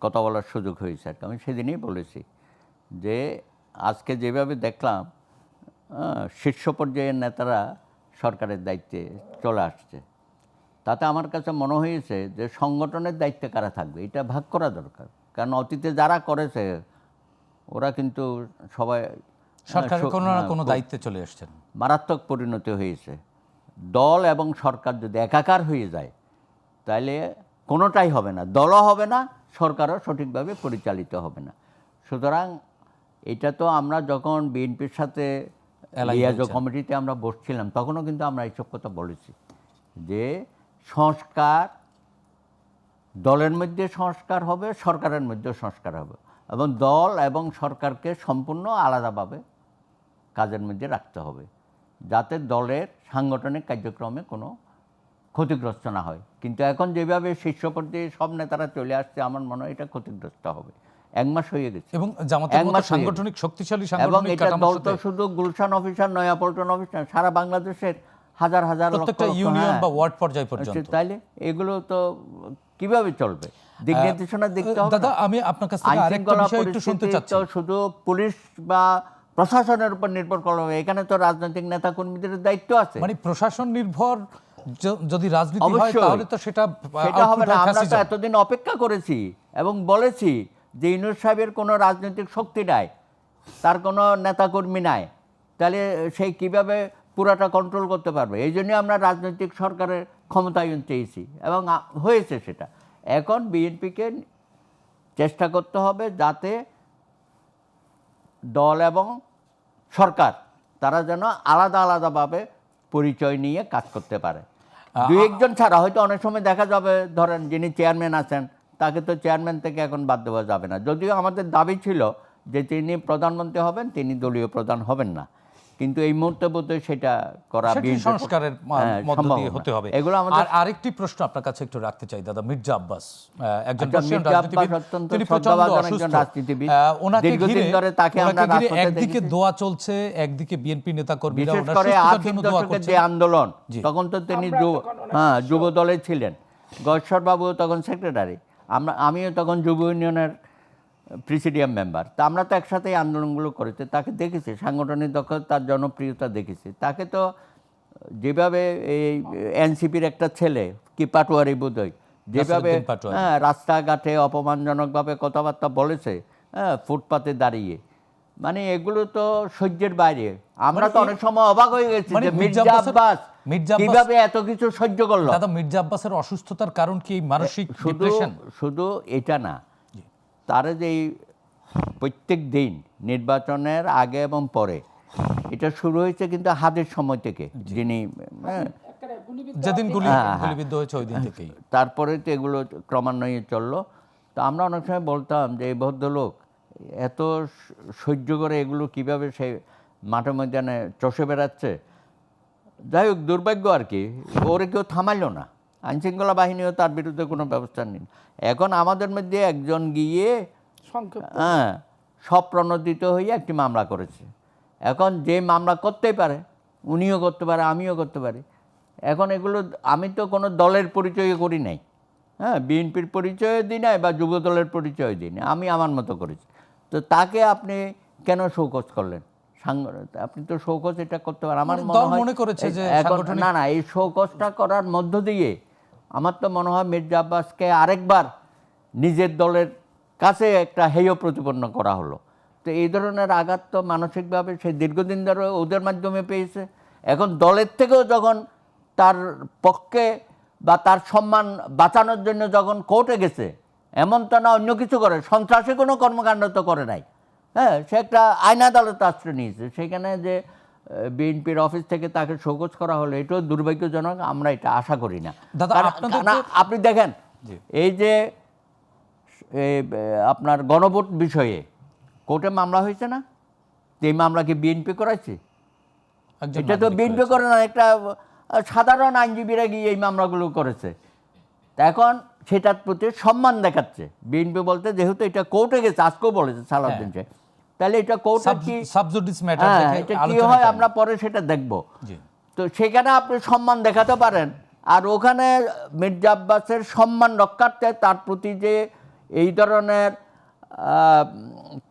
Speaker 3: কথা বলার সুযোগ হয়েছে আর কি। আমি সেদিনই বলেছি যে আজকে যেভাবে দেখলাম শীর্ষ পর্যায়ের নেতারা সরকারের দায়িত্বে চলে আসছে, তাতে আমার কাছে মনে হয়েছে যে সংগঠনের দায়িত্বে কারা থাকবে এটা ভাগ করা দরকার। কারণ অতীতে যারা করেছে ওরা কিন্তু সবাই
Speaker 1: সরকারের কোনো না কোনো দায়িত্বে চলে আসছেন।
Speaker 3: মারাত্মক পরিণতি হয়েছে। দল এবং সরকার যদি একাকার হয়ে যায় তাহলে কোনোটাই হবে না, দলও হবে না, সরকারও সঠিকভাবে পরিচালিত হবে না। সুতরাং এটা তো আমরা যখন বিএনপির সাথে লিয়াজো কমিটিতে আমরা বসছিলাম তখনও কিন্তু আমরা এইসব কথা বলেছি যে সংস্কার দলের মধ্যে সংস্কার হবে, সরকারের মধ্যেও সংস্কার হবে, এবং দল এবং সরকারকে সম্পূর্ণ আলাদাভাবে কাজের মধ্যে রাখতে হবে যাতে দলের সাংগঠনিক কার্যক্রমে কোনো ক্ষতিগ্রস্ত না হয়। কিন্তু এখন যেভাবে শীর্ষ পর্যায়ে সব নেতারা চলে আসছে আমার মনে হয় এটা ক্ষতিগ্রস্ত হবে। 1 মাস হয়ে গেছে
Speaker 1: এবং জামাতের মতো সাংগঠনিক শক্তিশালী
Speaker 3: এবং
Speaker 1: সাংগঠনিক
Speaker 3: এটা
Speaker 1: কাঠামোর
Speaker 3: দল তো
Speaker 1: সাথে
Speaker 3: শুধু গুলশান অফিসার, নয়াপল্টন অফিসার, সারা বাংলাদেশের হাজার হাজার লক্ষ
Speaker 1: প্রত্যেকটা
Speaker 3: লক্ষ,
Speaker 1: ইউনিয়ন
Speaker 3: হ্যাঁ,
Speaker 1: বা ওয়ার্ড পর্যায় পর্যন্ত।
Speaker 3: তাইলে এগুলো তো কিভাবে চলবে? দিক নির্দেশনা দেখতে হবে।
Speaker 1: দাদা আমি আপনার কাছ থেকে আরেকটা বিষয় একটু শুনতে চাচ্ছি।
Speaker 3: তো শুধু পুলিশ বা প্রশাসনের উপর নির্ভর করা হবে, এখানে তো রাজনৈতিক নেতা কর্মীদের দায়িত্ব আছে।
Speaker 1: মানে প্রশাসন নির্ভর যদি রাজনীতি হয়
Speaker 3: অবশ্যই।
Speaker 1: তাহলে তো সেটা
Speaker 3: সেটা হবে না।
Speaker 1: output হয়
Speaker 3: আমরা তো
Speaker 1: fascism।
Speaker 3: এতদিন অপেক্ষা করেছি এবং বলেছি যে ইউনূস সাহেবের কোনো রাজনৈতিক শক্তি নাই, তার কোনো নেতাকর্মী নাই, তাহলে সেই কিভাবে পুরাটা কন্ট্রোল করতে পারবে? এই জন্য আমরা রাজনৈতিক সরকারের ক্ষমতায়ন চেয়েছি এবং হয়েছে সেটা। এখন বিএনপিকে চেষ্টা করতে হবে যাতে দল এবং সরকার তারা যেন আলাদা আলাদাভাবে পরিচয় নিয়ে কাজ করতে পারে। দুই একজন ছাড়া হয়তো অনেক সময় দেখা যাবে, ধরেন যিনি চেয়ারম্যান আছেন তাকে তো চেয়ারম্যান থেকে এখন বাদ দেওয়া যাবে না, যদিও আমাদের দাবি ছিল যে তিনি প্রধানমন্ত্রী হবেন, তিনি দলীয় প্রধান হবেন না, কিন্তু এই মুহূর্তে বোধহয় সেটা করা
Speaker 1: সেটি সংস্কারের মধ্য দিয়ে হতে হবে।
Speaker 3: এগুলো আমাদের।
Speaker 1: আর আরেকটি প্রশ্ন আপনার কাছে একটু রাখতে চাই দাদা, মির্জা আব্বাস একজন
Speaker 3: আচ্ছা,
Speaker 1: রাশিয়ান
Speaker 3: মির্জা
Speaker 1: রাজনীতিবিদ,
Speaker 3: আব্বাস অত্যন্ত
Speaker 1: তিনি প্রচন্ড
Speaker 3: শ্রদ্ধাভাজন
Speaker 1: অসুস্থ।
Speaker 3: একজন রাজনীতিবিদ।
Speaker 1: ওনাকে
Speaker 3: দীর্ঘদিন ধরে তাকে আমরা রাজপথে
Speaker 1: একদিকে
Speaker 3: দেখেছি।
Speaker 1: দোয়া চলছে, একদিকে বিএনপি নেতাকর্মীরা
Speaker 3: বিশেষ
Speaker 1: ওনার
Speaker 3: করে
Speaker 1: সুস্থতার
Speaker 3: আশির
Speaker 1: জন্য দোয়া
Speaker 3: দশকের
Speaker 1: করছেন।
Speaker 3: যে আন্দোলন,
Speaker 1: জি।
Speaker 3: তখন তো তিনি
Speaker 2: আমরা তখন অনেক
Speaker 3: যুব দলে ছিলেন, গয়েশ্বরবাবু তখন সেক্রেটারি, আমিও তখন যুব ইউনিয়নের প্রেসিডিয়াম মেম্বার। তা আমরা তো একসাথে এই আন্দোলনগুলো করেছি, তাকে দেখেছি, সাংগঠনিক দক্ষতা, তার জনপ্রিয়তা দেখেছি। তাকে তো যেভাবে এই এনসিপির একটা ছেলে কি পাটোয়ারি বোধহয় যেভাবে
Speaker 1: নাসিরউদ্দিন পাটোয়ারি।
Speaker 3: রাস্তাঘাটে অপমানজনকভাবে কথাবার্তা বলেছে, ফুটপাতে দাঁড়িয়ে, মানে এগুলো তো সহ্যের বাইরে। আমরা তো অনেক সময় অবাক হয়ে গেছি
Speaker 1: মানে
Speaker 3: যে
Speaker 1: মির্জা
Speaker 3: মির্জা
Speaker 1: আব্বাস
Speaker 3: আব্বাস কিভাবে এত কিছু সহ্য করলো।
Speaker 1: দাদা মির্জা আব্বাসের অসুস্থতার কারণ কি এই মানসিক ডিপ্রেশন?
Speaker 3: শুধু এটা না, তার যে প্রত্যেক দিন নির্বাচনের আগে এবং পরে, এটা শুরু হয়েছে কিন্তু হাদের সময় থেকে, যিনি
Speaker 1: যেদিন
Speaker 3: হ্যাঁ।
Speaker 1: গুলিবিদ্ধ হয়েছে ওই দিন থেকেই।
Speaker 3: তারপরে তো এগুলো ক্রমান্বয়ে চললো। তো আমরা অনেক সময় বলতাম যে এই ভদ্রলোক এত সহ্য করে এগুলো কিভাবে সে মাঠে ময়দানে চষে বেড়াচ্ছে। যাই হোক, দুর্ভাগ্য আর কি, ওরে কেউ থামাইল না, আইনশৃঙ্খলা বাহিনীও তার বিরুদ্ধে কোনো ব্যবস্থা নেই। এখন আমাদের মধ্যে একজন গিয়ে স্বপ্রণোদিত হয়ে একটি মামলা করেছে। এখন যে মামলা করতেই পারে, উনিও করতে পারে, আমিও করতে পারি। এখন এগুলো আমি তো কোনো দলের পরিচয় করি নাই, বিএনপির পরিচয় দিই নাই বা যুব দলের পরিচয় দিই নাই, আমি আমার মতো করেছি। তো তাকে আপনি কেন শোকজ করলেন? আপনি তো শোকজ এটা করতে পারেন। আমার
Speaker 1: মনে করেছে যে
Speaker 3: না না, এই শোকজটা করার মধ্য দিয়ে আমার তো মনে হয় মির্জা আব্বাসকে আরেকবার নিজের দলের কাছে একটা হেয় প্রতিপন্ন করা হলো। তো এই ধরনের আঘাত তো মানসিকভাবে সে দীর্ঘদিন ধরে ওদের মাধ্যমে পেয়েছে। এখন দলের থেকেও যখন তার পক্ষে বা তার সম্মান বাঁচানোর জন্য যখন কোর্টে গেছে, এমন তো না অন্য কিছু করে, সন্ত্রাসী কোনো কর্মকাণ্ড তো করে নাই, সে একটা আইন আদালতে আশ্রয় নিয়েছে। সেখানে যে বিএনপির অফিস থেকে তাকে শোকজ করা হলো, এটাও দুর্ভাগ্যজনক, আমরা এটা আশা করি না।
Speaker 1: দাদা
Speaker 3: আপনি দেখেন এই যে আপনার গণভোট বিষয়ে কোর্টে মামলা হয়েছে না? তো এই মামলা কি বিএনপি করাইছে?
Speaker 1: একজন
Speaker 3: এটা তো
Speaker 1: নাগরিক
Speaker 3: বিএনপি করে না, একটা সাধারণ আইনজীবীরা গিয়ে এই মামলাগুলো করেছে। তা এখন সেটার প্রতি সম্মান দেখাচ্ছে বিএনপি, বলতে যেহেতু এটা কোর্টে গেছে, আজকেও বলেছে সালাউদ্দিন সাহেব, তাহলে এটা কোর্টের কি
Speaker 1: সাবজুডিস ম্যাটার
Speaker 3: হ্যাঁ,
Speaker 1: দেখে
Speaker 3: এটা কি
Speaker 1: আলোচনা
Speaker 3: হয়
Speaker 1: করেন।
Speaker 3: আমরা পরে সেটা দেখব।
Speaker 1: জি।
Speaker 3: তো সেখানে আপনি সম্মান দেখাতে পারেন, আর ওখানে মির্জা আব্বাসের সম্মান রক্ষার্থে তার প্রতি যে এই ধরনের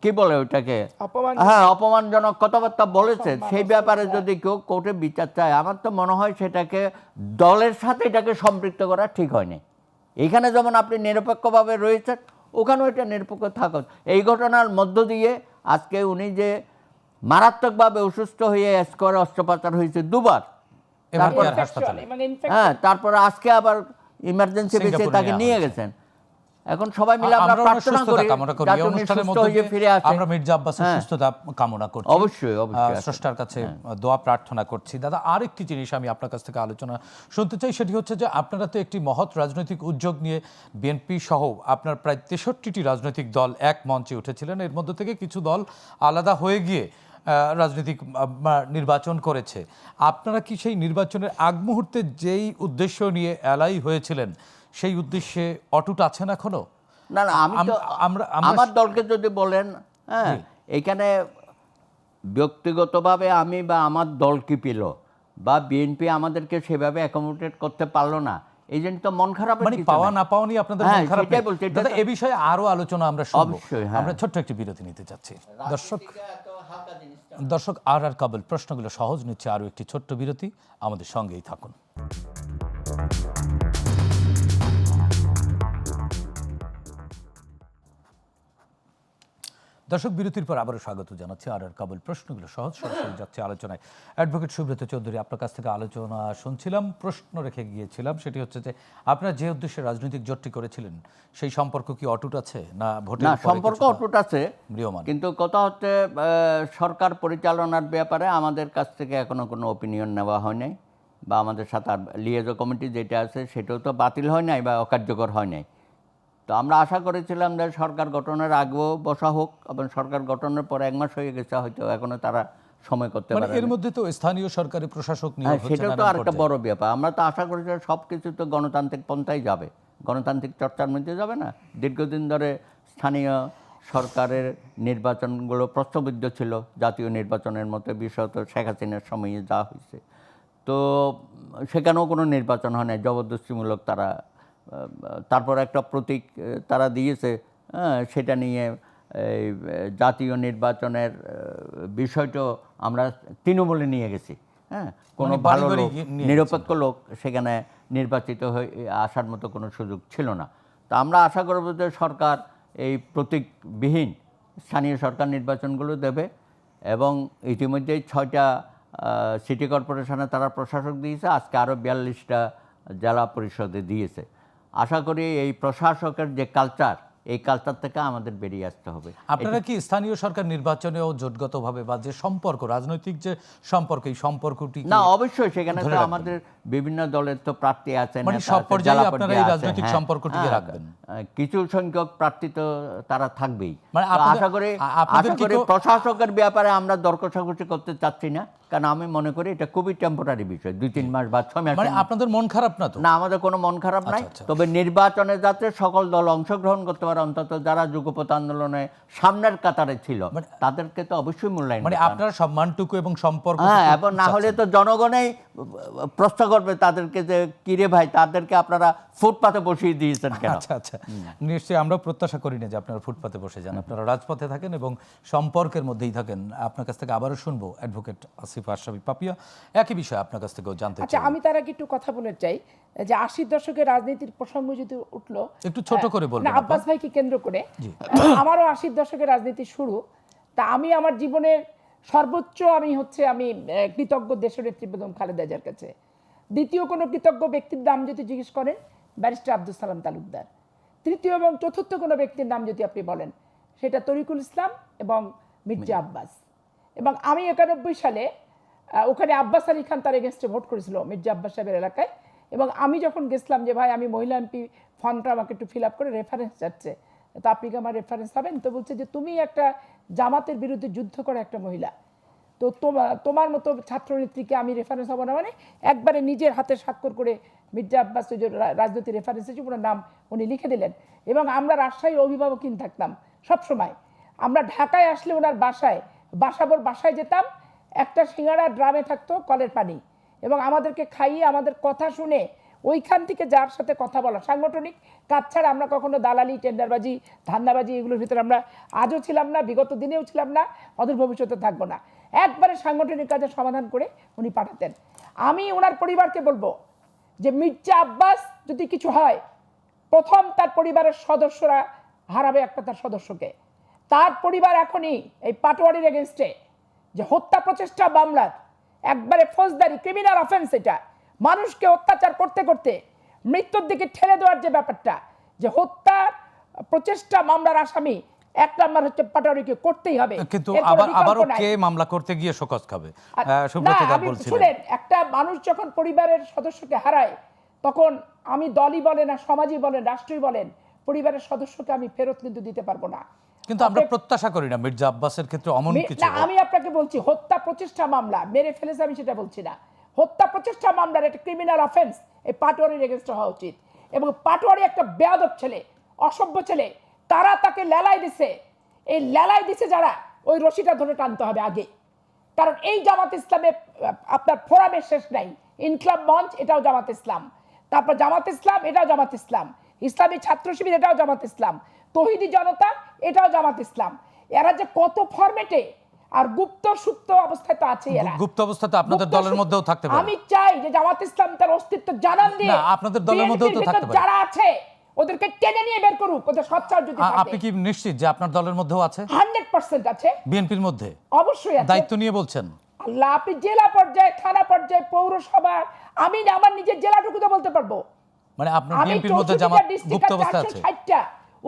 Speaker 3: কি বলে ওইটাকে,
Speaker 2: অপমান,
Speaker 3: হ্যাঁ, অপমানজনক কথাবার্তা বলেছে,
Speaker 2: সম্মান,
Speaker 3: সেই ব্যাপারে
Speaker 2: অশ্লীলতা।
Speaker 3: যদি কেউ কোর্টে বিচার চায়, আমার তো মনে হয় সেটাকে দলের সাথে এটাকে সম্পৃক্ত করা ঠিক হয়নি। এখানে যেমন আপনি নিরপেক্ষভাবে রয়েছেন, ওখানেও এটা নিরপেক্ষ থাকা। এই ঘটনার মধ্য দিয়ে আজকে উনি যে মারাত্মকভাবে অসুস্থ হয়ে স্কোয়ারে অস্ত্রোপচার হয়েছে দুবার,
Speaker 1: এবার
Speaker 3: তারপর
Speaker 1: আর হাসপাতালে।
Speaker 2: মানে infection।
Speaker 3: হ্যাঁ, তারপরে আজকে আবার ইমার্জেন্সি বেসে
Speaker 1: সিঙ্গাপুরে
Speaker 3: তাকে
Speaker 1: নেওয়া
Speaker 3: নিয়ে
Speaker 1: হয়েছে।
Speaker 3: গেছেন। এখন সবাই মিলে আমরা
Speaker 1: আমরা ওনার
Speaker 3: প্রার্থনা
Speaker 1: সুস্থতা
Speaker 3: করি
Speaker 1: কামনা করি।
Speaker 3: যাতে
Speaker 1: এই
Speaker 3: উনি
Speaker 1: অনুষ্ঠানের
Speaker 3: সুস্থ
Speaker 1: মধ্যে
Speaker 3: হয়ে
Speaker 1: দিয়ে
Speaker 3: ফিরে আসেন।
Speaker 1: আমরা মির্জা আব্বাসের
Speaker 3: হ্যাঁ।
Speaker 1: সুস্থতা কামনা করছি।
Speaker 3: অবশ্যই, অবশ্যই আছে।
Speaker 1: স্রষ্টার কাছে দোয়া প্রার্থনা করছি। দাদা, আরেকটি জিনিস আমি আপনার কাছ থেকে আলোচনা শুনতে চাই, সেটি হচ্ছে যে আপনারা তো একটি মহৎ রাজনৈতিক উদ্যোগ নিয়ে বিএনপি সহ আপনার প্রায় 63টি রাজনৈতিক দল এক মঞ্চে উঠেছিলেন। এর মধ্যে থেকে কিছু দল আলাদা হয়ে গিয়ে রাজনৈতিক নির্বাচন করেছে। আপনারা কি সেই নির্বাচনের আগ মুহূর্তে যেই উদ্দেশ্য নিয়ে এলাই হয়েছিলেন সেই উদ্দেশ্যে অটুট আছেন এখনো?
Speaker 3: না না, আমি তো আমার দলকে যদি বলেন, হ্যাঁ, এখানে ব্যক্তিগতভাবে আমি বা আমার দল কি পেল, বা বিএনপি আমাদেরকে সেভাবে অ্যাকোমোডেট করতে পারলো না, এই জন্য তো মন খারাপ।
Speaker 1: মানে পাওয়া না পাওয়া নিয়ে আপনাদের
Speaker 3: হ্যাঁ,
Speaker 1: মন খারাপ
Speaker 3: সেটাই
Speaker 1: নেই?
Speaker 3: বলছি, এটা
Speaker 1: দাদা,
Speaker 3: তো-
Speaker 1: এ বিষয়ে আরো আলোচনা আমরা শুনবো।
Speaker 3: অবশ্যই, হ্যাঁ।
Speaker 1: আমরা ছোট্ট একটি বিরতি নিতে যাচ্ছি। দর্শক আর কাবুল প্রশ্নগুলো সহজ নিচ্ছে আরো একটি ছোট্ট বিরতি, আমাদের সঙ্গেই থাকুন। দর্শক, বিরতির পর আবারও স্বাগত জানাচ্ছি আর কাবুল প্রশ্নগুলো সহজ, সরাসরি যাচ্ছে আলোচনায়। অ্যাডভোকেট সুব্রত চৌধুরী, আপনার কাছ থেকে আলোচনা শুনছিলাম, প্রশ্ন রেখে গিয়েছিলাম, সেটি হচ্ছে যে আপনারা যে উদ্দেশ্যে রাজনৈতিক জোটটি করেছিলেন সেই সম্পর্ক কি অটুট আছে, না ভোটের
Speaker 3: না,
Speaker 1: পরে
Speaker 3: সম্পর্ক
Speaker 1: কিছুটা
Speaker 3: অটুট আছে,
Speaker 1: ম্রিয়মাণ?
Speaker 3: কিন্তু কথা হচ্ছে সরকার পরিচালনার ব্যাপারে আমাদের কাছ থেকে এখনো কোনো ওপিনিয়ন নেওয়া হয় নাই, বা আমাদের সাথে লিয়েজো কমিটি যেটা আছে সেটাও তো বাতিল হয় নাই বা অকার্যকর হয় নাই। তো আমরা আশা করেছিলাম যে সরকার গঠনের আগেও বসা হোক, এবং সরকার গঠনের পরে 1 মাস হয়ে গেছে, হয়তো এখনো তারা সময় করতে
Speaker 1: মানে
Speaker 3: পারে।
Speaker 1: এর মধ্যে তো স্থানীয় সরকারি প্রশাসক নিয়োগ
Speaker 3: হ্যাঁ,
Speaker 1: হচ্ছে
Speaker 3: সেটাও তো
Speaker 1: নানান
Speaker 3: আরেকটা
Speaker 1: পর্যায়ে।
Speaker 3: বড় ব্যাপার। আমরা তো আশা করেছিলাম সব কিছু তো গণতান্ত্রিক পন্থায় যাবে, গণতান্ত্রিক চর্চার মধ্যে যাবে না। দীর্ঘদিন ধরে স্থানীয় সরকারের নির্বাচনগুলো প্রশ্নবিদ্ধ ছিল, জাতীয় নির্বাচনের মতো, বিশেষত শেখ হাসিনার সময়ে যা হয়েছে। তো সেখানেও কোনো নির্বাচন হয় না, জবরদস্তিমূলক তারা তারপর একটা প্রতীক তারা দিয়েছে, সেটা নিয়ে এই জাতীয় নির্বাচনের বিষয়টাও আমরা তৃণমূলে নিয়ে গেছি। হ্যাঁ, কোনো
Speaker 1: মানে বাড়ি
Speaker 3: ভালো
Speaker 1: বাড়ি
Speaker 3: লোক,
Speaker 1: নিয়ে
Speaker 3: নিরপেক্ষ লোক সেখানে নির্বাচিত হয়ে আসার মতো কোনো সুযোগ ছিল না। তা আমরা আশা করব যে সরকার এই প্রতীকবিহীন স্থানীয় সরকার নির্বাচনগুলো দেবে, এবং ইতিমধ্যেই 6টা সিটি কর্পোরেশনে তারা প্রশাসক দিয়েছে, আজকে আরও 42টা জেলা পরিষদে দিয়েছে। আশা করি এই প্রশাসকের যে কালচার, এই কালচার থেকে আমাদের বেরিয়ে আসতে হবে।
Speaker 1: আপনারা কি স্থানীয় সরকার নির্বাচনেও জোটগতভাবে বা যে সম্পর্ক, রাজনৈতিক যে সম্পর্ক, এই সম্পর্কটি কি-
Speaker 3: না, অবশ্যই সেখানে
Speaker 1: ধরে
Speaker 3: তো
Speaker 1: রাখবেন?
Speaker 3: আমাদের বিভিন্ন দলের তো প্রার্থী আছে,
Speaker 1: মানে
Speaker 3: নেতা
Speaker 1: সব
Speaker 3: আছে,
Speaker 1: পর্যায়ে
Speaker 3: জেলা
Speaker 1: আপনারা
Speaker 3: পর্যায়ে
Speaker 1: এই
Speaker 3: আছে,
Speaker 1: রাজনৈতিক
Speaker 3: হ্যাঁ,
Speaker 1: সম্পর্কটিকে
Speaker 3: হ্যাঁ,
Speaker 1: রাখবেন।
Speaker 3: কিছু সংখ্যক প্রার্থী তো তারা থাকবেই।
Speaker 1: মানে
Speaker 3: তো
Speaker 1: আপনাদের-
Speaker 3: আশা করি
Speaker 1: আপনাদের
Speaker 3: আশা
Speaker 1: কি
Speaker 3: করি
Speaker 1: কেউ-
Speaker 3: প্রশাসকের ব্যাপারে আমরা দর কষাকষি করতে চাচ্ছি না, কারণ আমি মনে করি এটা খুবই টেম্পোরারি বিষয়, 2-3 মাস বা 6 মাস।
Speaker 1: মানে আপনাদের মন খারাপ না তো?
Speaker 3: না, আমাদের কোনো মন খারাপ নাই।
Speaker 1: আচ্ছা।
Speaker 3: তবে নির্বাচনে যাতে সকল দল অংশগ্রহণ করতে পারে, অন্তত যারা যুগপৎ আন্দোলনে সামনের কাতারে ছিল তাদেরকে তো অবশ্যই মূল্যায়ন
Speaker 1: মানে
Speaker 3: করতে হবে।
Speaker 1: আপনারা সম্মানটুকু এবং সম্পর্ক
Speaker 3: হ্যাঁ, এবং না হলে তো জনগণই প্রশ্ন করবে তাদেরকে যে কিরে ভাই, তাদেরকে আপনারা ফুটপাতে বসিয়ে দিয়েছেন কেন?
Speaker 1: আচ্ছা, নিশ্চয়ই আমরা প্রত্যাশা করি না যে আপনারা ফুটপাতে বসে যান, আপনারা রাজপথে থাকেন এবং সম্পর্কের মধ্যেই থাকেন। আপনার কাছ থেকে আবারও শুনবো অ্যাডভোকেট আসিফ আশরাফি পাপিয়া, একই বিষয় আপনার কাছ থেকেও জানতে
Speaker 2: আচ্ছা,
Speaker 1: চাই।
Speaker 2: আমি তার আগে একটু কথা বলে চাই যে 80 দশকের রাজনীতির প্রসঙ্গ যদি উঠলো,
Speaker 1: একটু ছোট করে বলবেন
Speaker 2: না, আব্বাস ভাইকে কেন্দ্র করে। আমারও 80 দশকের রাজনীতি শুরু। তা আমি আমার জীবনের সর্বোচ্চ আমি কৃতজ্ঞ দেশনেত্রী বেগম খালেদা জিয়ার কাছে। দ্বিতীয় কোনো কৃতজ্ঞ ব্যক্তির নাম যদি জিজ্ঞেস করেন, ব্যারিস্টার আব্দুল সালাম তালুকদার। তৃতীয় এবং চতুর্থ কোনো ব্যক্তির নাম যদি আপনি বলেন, সেটা তরিকুল ইসলাম এবং মির্জা আব্বাস। এবং আমি 91 সালে ওখানে আব্বাস আলী খান তার এগেনস্টে ভোট করেছিল মির্জা আব্বাস সাহেবের এলাকায়। এবং আমি যখন গেছিলাম যে ভাই আমি মহিলা এমপি ফর্মটা আমাকে একটু ফিল আপ করে রেফারেন্স যাচ্ছে, তো আপনি কি আমার রেফারেন্স পাবেন? তো বলছে যে তুমি একটা জামাতের বিরুদ্ধে যুদ্ধ করা একটা মহিলা, তো তোমার মতো ছাত্রনেত্রীকে আমি রেফারেন্স হবো না, মানে একবারে নিজের হাতে স্বাক্ষর করে মির্জা আব্বাস ওই যে রাজনীতি রেফারেন্স হিসেবে ওনার নাম উনি লিখে দিলেন। এবং আমরা রাজশাহীর অভিভাবকহীন থাকতাম সবসময়। আমরা ঢাকায় আসলে ওনার বাসাবর বাসায় যেতাম, একটা সিঙ্গাড়া ড্রামে থাকতো কলের পানি, এবং আমাদেরকে খাইয়ে আমাদের কথা শুনে ওইখান থেকে যার সাথে কথা বলা, সাংগঠনিক কাজ ছাড়া আমরা কখনো দালালি, টেন্ডারবাজি, ধান্দাবাজি এগুলোর ভিতরে আমরা আজও ছিলাম না, বিগত দিনেও ছিলাম না, অদূর ভবিষ্যতে থাকবো না। একবারে সাংগঠনিক কাজের সমাধান করে উনি পাঠাতেন। আমি ওনার পরিবারকে বলবো যে মির্জা আব্বাস যদি কিছু হয়, প্রথম তার পরিবারের সদস্যরা হারাবে একটা তার সদস্যকে। তার পরিবার এখনই এই পাটোয়ারির এগেনস্টে যে হত্যা প্রচেষ্টা মামলার একবারে ফৌজদারি ক্রিমিনাল অফেন্স, এটা মানুষকে অত্যাচার করতে করতে মৃত্যুর দিকে ঠেলে দেওয়ার যে ব্যাপারটা, যে হত্যার প্রচেষ্টা মামলার আসামি 1 নম্বর হচ্ছে পাটোয়ারিকে করতেই হবে।
Speaker 1: কিন্তু
Speaker 2: এর কোনো
Speaker 1: আবারও
Speaker 2: বিকল্প নাই।
Speaker 1: কে মামলা করতে গিয়ে শোকজ খাবে?
Speaker 2: না,
Speaker 1: সুব্রত যা
Speaker 2: আমি
Speaker 1: বলছিলেন,
Speaker 2: শুনেন, একটা মানুষ যখন পরিবারের সদস্যকে হারায়, তখন আমি দলই বলেন আর সমাজই বলেন রাষ্ট্রই বলেন, পরিবারের সদস্যকে আমি ফেরত কিন্তু দিতে পারবো না।
Speaker 1: কিন্তু আমরা প্রত্যাশা করি না মির্জা আব্বাসের ক্ষেত্রে অমন কিছু
Speaker 2: না,
Speaker 1: হোক।
Speaker 2: আমি আপনাকে বলছি হত্যা প্রচেষ্টা মামলা মেরে ফেলেছে, আমি সেটা বলছি না। হত্যা প্রচেষ্টা মামলার একটা ক্রিমিনাল অফেন্স এই পাটোয়ারির এগেনস্টে হওয়া উচিত। এবং পাটোয়ারি একটা বেয়াদব ছেলে, অসভ্য ছেলে, তারা তাকে লেলাই দিছে। এই লেলাই দিছে যারা, ওই রশিটা ধরে টানতে হবে আগে। কারণ এই জামাত ইসলামে আপনার ফোরামের শেষ নাই। ইনকলাব মঞ্চ এটাও জামাত ইসলাম, তারপর জামাত ইসলাম এটাও জামাত ইসলাম, ইসলামী ছাত্র শিবির এটাও জামাত ইসলাম, তৌহিদি জনতা এটাও জামাত ইসলাম। এরা যে কত ফরম্যাটে আর গুপ্ত সুপ্ত অবস্থায় তো আছে। এরা
Speaker 1: গুপ্ত অবস্থা তো আপনাদের দলের মধ্যেও থাকতে পারে।
Speaker 2: আমি চাই যে জামাত ইসলাম তার অস্তিত্ব জানান দিয়ে
Speaker 1: না, আপনাদের দলের মধ্যেও তো
Speaker 2: BNP-র
Speaker 1: থাকতে
Speaker 2: ভিতর
Speaker 1: পারে।
Speaker 2: যারা আছে ওদেরকে টেনে নিয়ে বের করুক, ওদের সচ্ছল যদি
Speaker 1: আপনি কি নিশ্চিত যে আপনার দলের মধ্যেও আছে?
Speaker 2: 100% আছে,
Speaker 1: বিএনপির মধ্যে
Speaker 2: অবশ্যই আছে।
Speaker 1: দায়িত্ব নিয়ে বলছেন?
Speaker 2: আল্লাহ, আপনি জেলা পর্যায়ে, থানা পর্যায়ে, পৌরসভা, আমি আমার নিজের জেলাটুকু তো বলতে পারবো।
Speaker 1: মানে আপনার
Speaker 2: আমি
Speaker 1: বিএনপির মধ্যে জামাত গুপ্ত অবস্থায় আছে?
Speaker 2: 460টা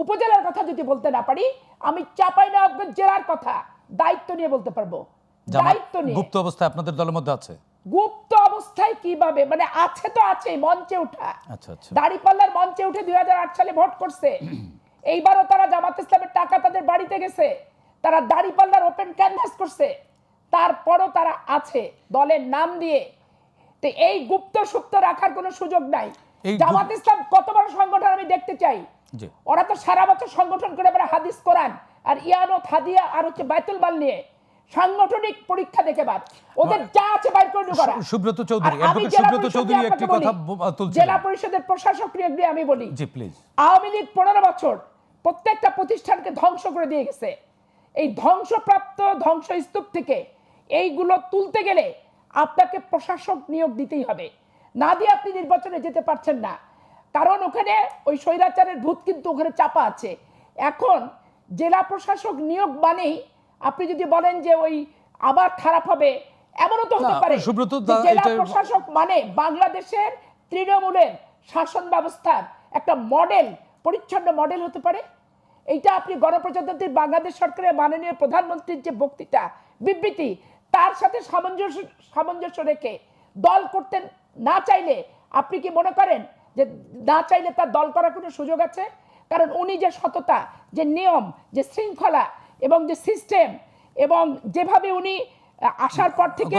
Speaker 2: উপজেলার কথা যদি বলতে না পারি, আমি চাঁপাইনবাবগঞ্জ জেলার কথা দায়িত্ব নিয়ে বলতে পারবো।
Speaker 1: জামাত
Speaker 2: দায়িত্ব নিয়ে।
Speaker 1: গুপ্ত অবস্থায় আপনাদের দলের মধ্যে আছে?
Speaker 2: গুপ্ত অবস্থায় কিভাবে, মানে আছে তো আছে, মঞ্চে ওঠা।
Speaker 1: আচ্ছা আচ্ছা।
Speaker 2: দাঁড়িপাল্লার মঞ্চে উঠে 2008 সালে ভোট করছে। এইবারও তারা জামাত ইসলামের টাকা তাদের বাড়িতে গেছে, তারা দাঁড়িপাল্লার ওপেন ক্যানভাস করছে, তারপরও তারা আছে দলের নাম দিয়ে। তো এই গুপ্ত সুপ্ত রাখার কোনো সুযোগ নাই। জামাত ইসলাম কত বড় সংগঠন আমি দেখতে চাই। ওরা তো সারা বছর সংগঠন করে বেড়া, হাদিস কোরআন আর ইয়ানত হাদিয়া আর হচ্ছে বাইতুল মাল নিয়ে সাংগঠনিক পরীক্ষা দেখে বাদ, ওদের যা আছে বাইর করে করা।
Speaker 1: সুব্রত চৌধুরী, অ্যাডভোকেট সুব্রত চৌধুরী একটি কথা তুলছেন।
Speaker 2: জেলা পরিষদের প্রশাসক নিয়ে আমি বলি,
Speaker 1: জি প্লিজ।
Speaker 2: আওয়ামী লীগ 15 বছর প্রত্যেকটা প্রতিষ্ঠানকে ধ্বংস করে দিয়ে গেছে। এই ধ্বংসপ্রাপ্ত ধ্বংসস্তূপ থেকে এইগুলো তুলতে গেলে আপনাকে প্রশাসক নিয়োগ দিতেই হবে, না দিয়ে আপনি নির্বাচনে যেতে পারছেন না। কারণ ওখানে ওই স্বৈরাচারের ভূত কিন্তু ওখানে চাপা আছে। এখন জেলা প্রশাসক নিয়োগ মানেই আপনি যদি বলেন যে ওই আবার খারাপ হবে, এমনও তো হতে পারে। জেলা প্রশাসক মানে বাংলাদেশের তৃণমূলের শাসন ব্যবস্থার একটা মডেল, পরিচ্ছন্ন মডেল হতে পারে। এইটা আপনি গণপ্রজাতন্ত্রী বাংলাদেশ সরকারের মাননীয় প্রধানমন্ত্রীর যে বক্তৃতা, বিবৃতি, তার সাথে সামঞ্জস্য রেখে দল করতে না চাইলে, আপনি কি মনে করেন যে না চাইলে তার দল করার কোনো সুযোগ আছে? কারণ উনি যে সততা, যে নিয়ম, যে শৃঙ্খলা এবং যে সিস্টেম, এবং যেভাবে উনি আসার পর থেকে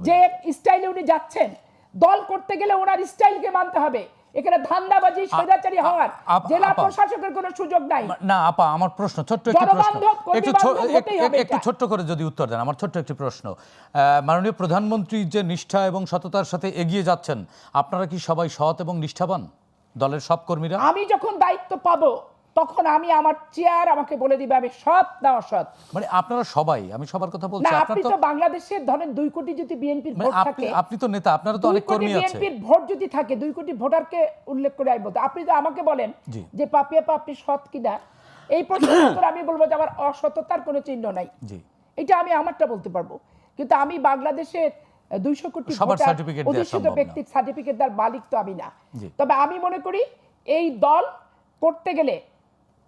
Speaker 2: যে স্টাইলে উনি যাচ্ছেন, দল করতে গেলে ওনার স্টাইলকে মানতে হবে। এখানে ধান্দাবাজি, স্বৈরাচারী হওয়ার জেলা প্রশাসকের কোনো সুযোগ নাই।
Speaker 1: না আপা, আমার প্রশ্ন ছোট্ট একটি প্রশ্ন, একটু ছোট্ট করে যদি উত্তর দেন। আমার ছোট্ট একটি প্রশ্ন, মাননীয় প্রধানমন্ত্রী যে নিষ্ঠা এবং সততার সাথে এগিয়ে যাচ্ছেন, আপনারা কি সবাই সৎ এবং নিষ্ঠাবান দলের সব কর্মীরা?
Speaker 2: আমি যখন দায়িত্ব পাবো তখন আমি আমার চেয়ার আমাকে বলে দিবে আমি সৎ না অসৎ।
Speaker 1: মানে আপনারা সবাই, আমি সবার কথা বলছি।
Speaker 2: না, আপনি তো বাংলাদেশের ধরেন 2 কোটি যদি বিএনপির ভোট থাকে,
Speaker 1: আপনি তো নেতা, আপনারা তো অনেক কর্মী আছে।
Speaker 2: বিএনপির ভোট যদি থাকে 2 কোটি ভোটারকে উল্লেখ করে আমি বলতে, আপনি তো আমাকে বলেন যে পাপিয়াপা আপনি সৎ কিনা, এই প্রশ্নের উত্তর আমি বলবো যে আমার অসততার কোনো চিহ্ন নাই। এটা আমি আমারটা বলতে পারবো। কিন্তু আমি বাংলাদেশের 200 কোটি অধিষ্ঠিত ব্যক্তির সার্টিফিকেট দেওয়ার মালিক তো আমি না। তবে আমি মনে করি এই দল করতে গেলে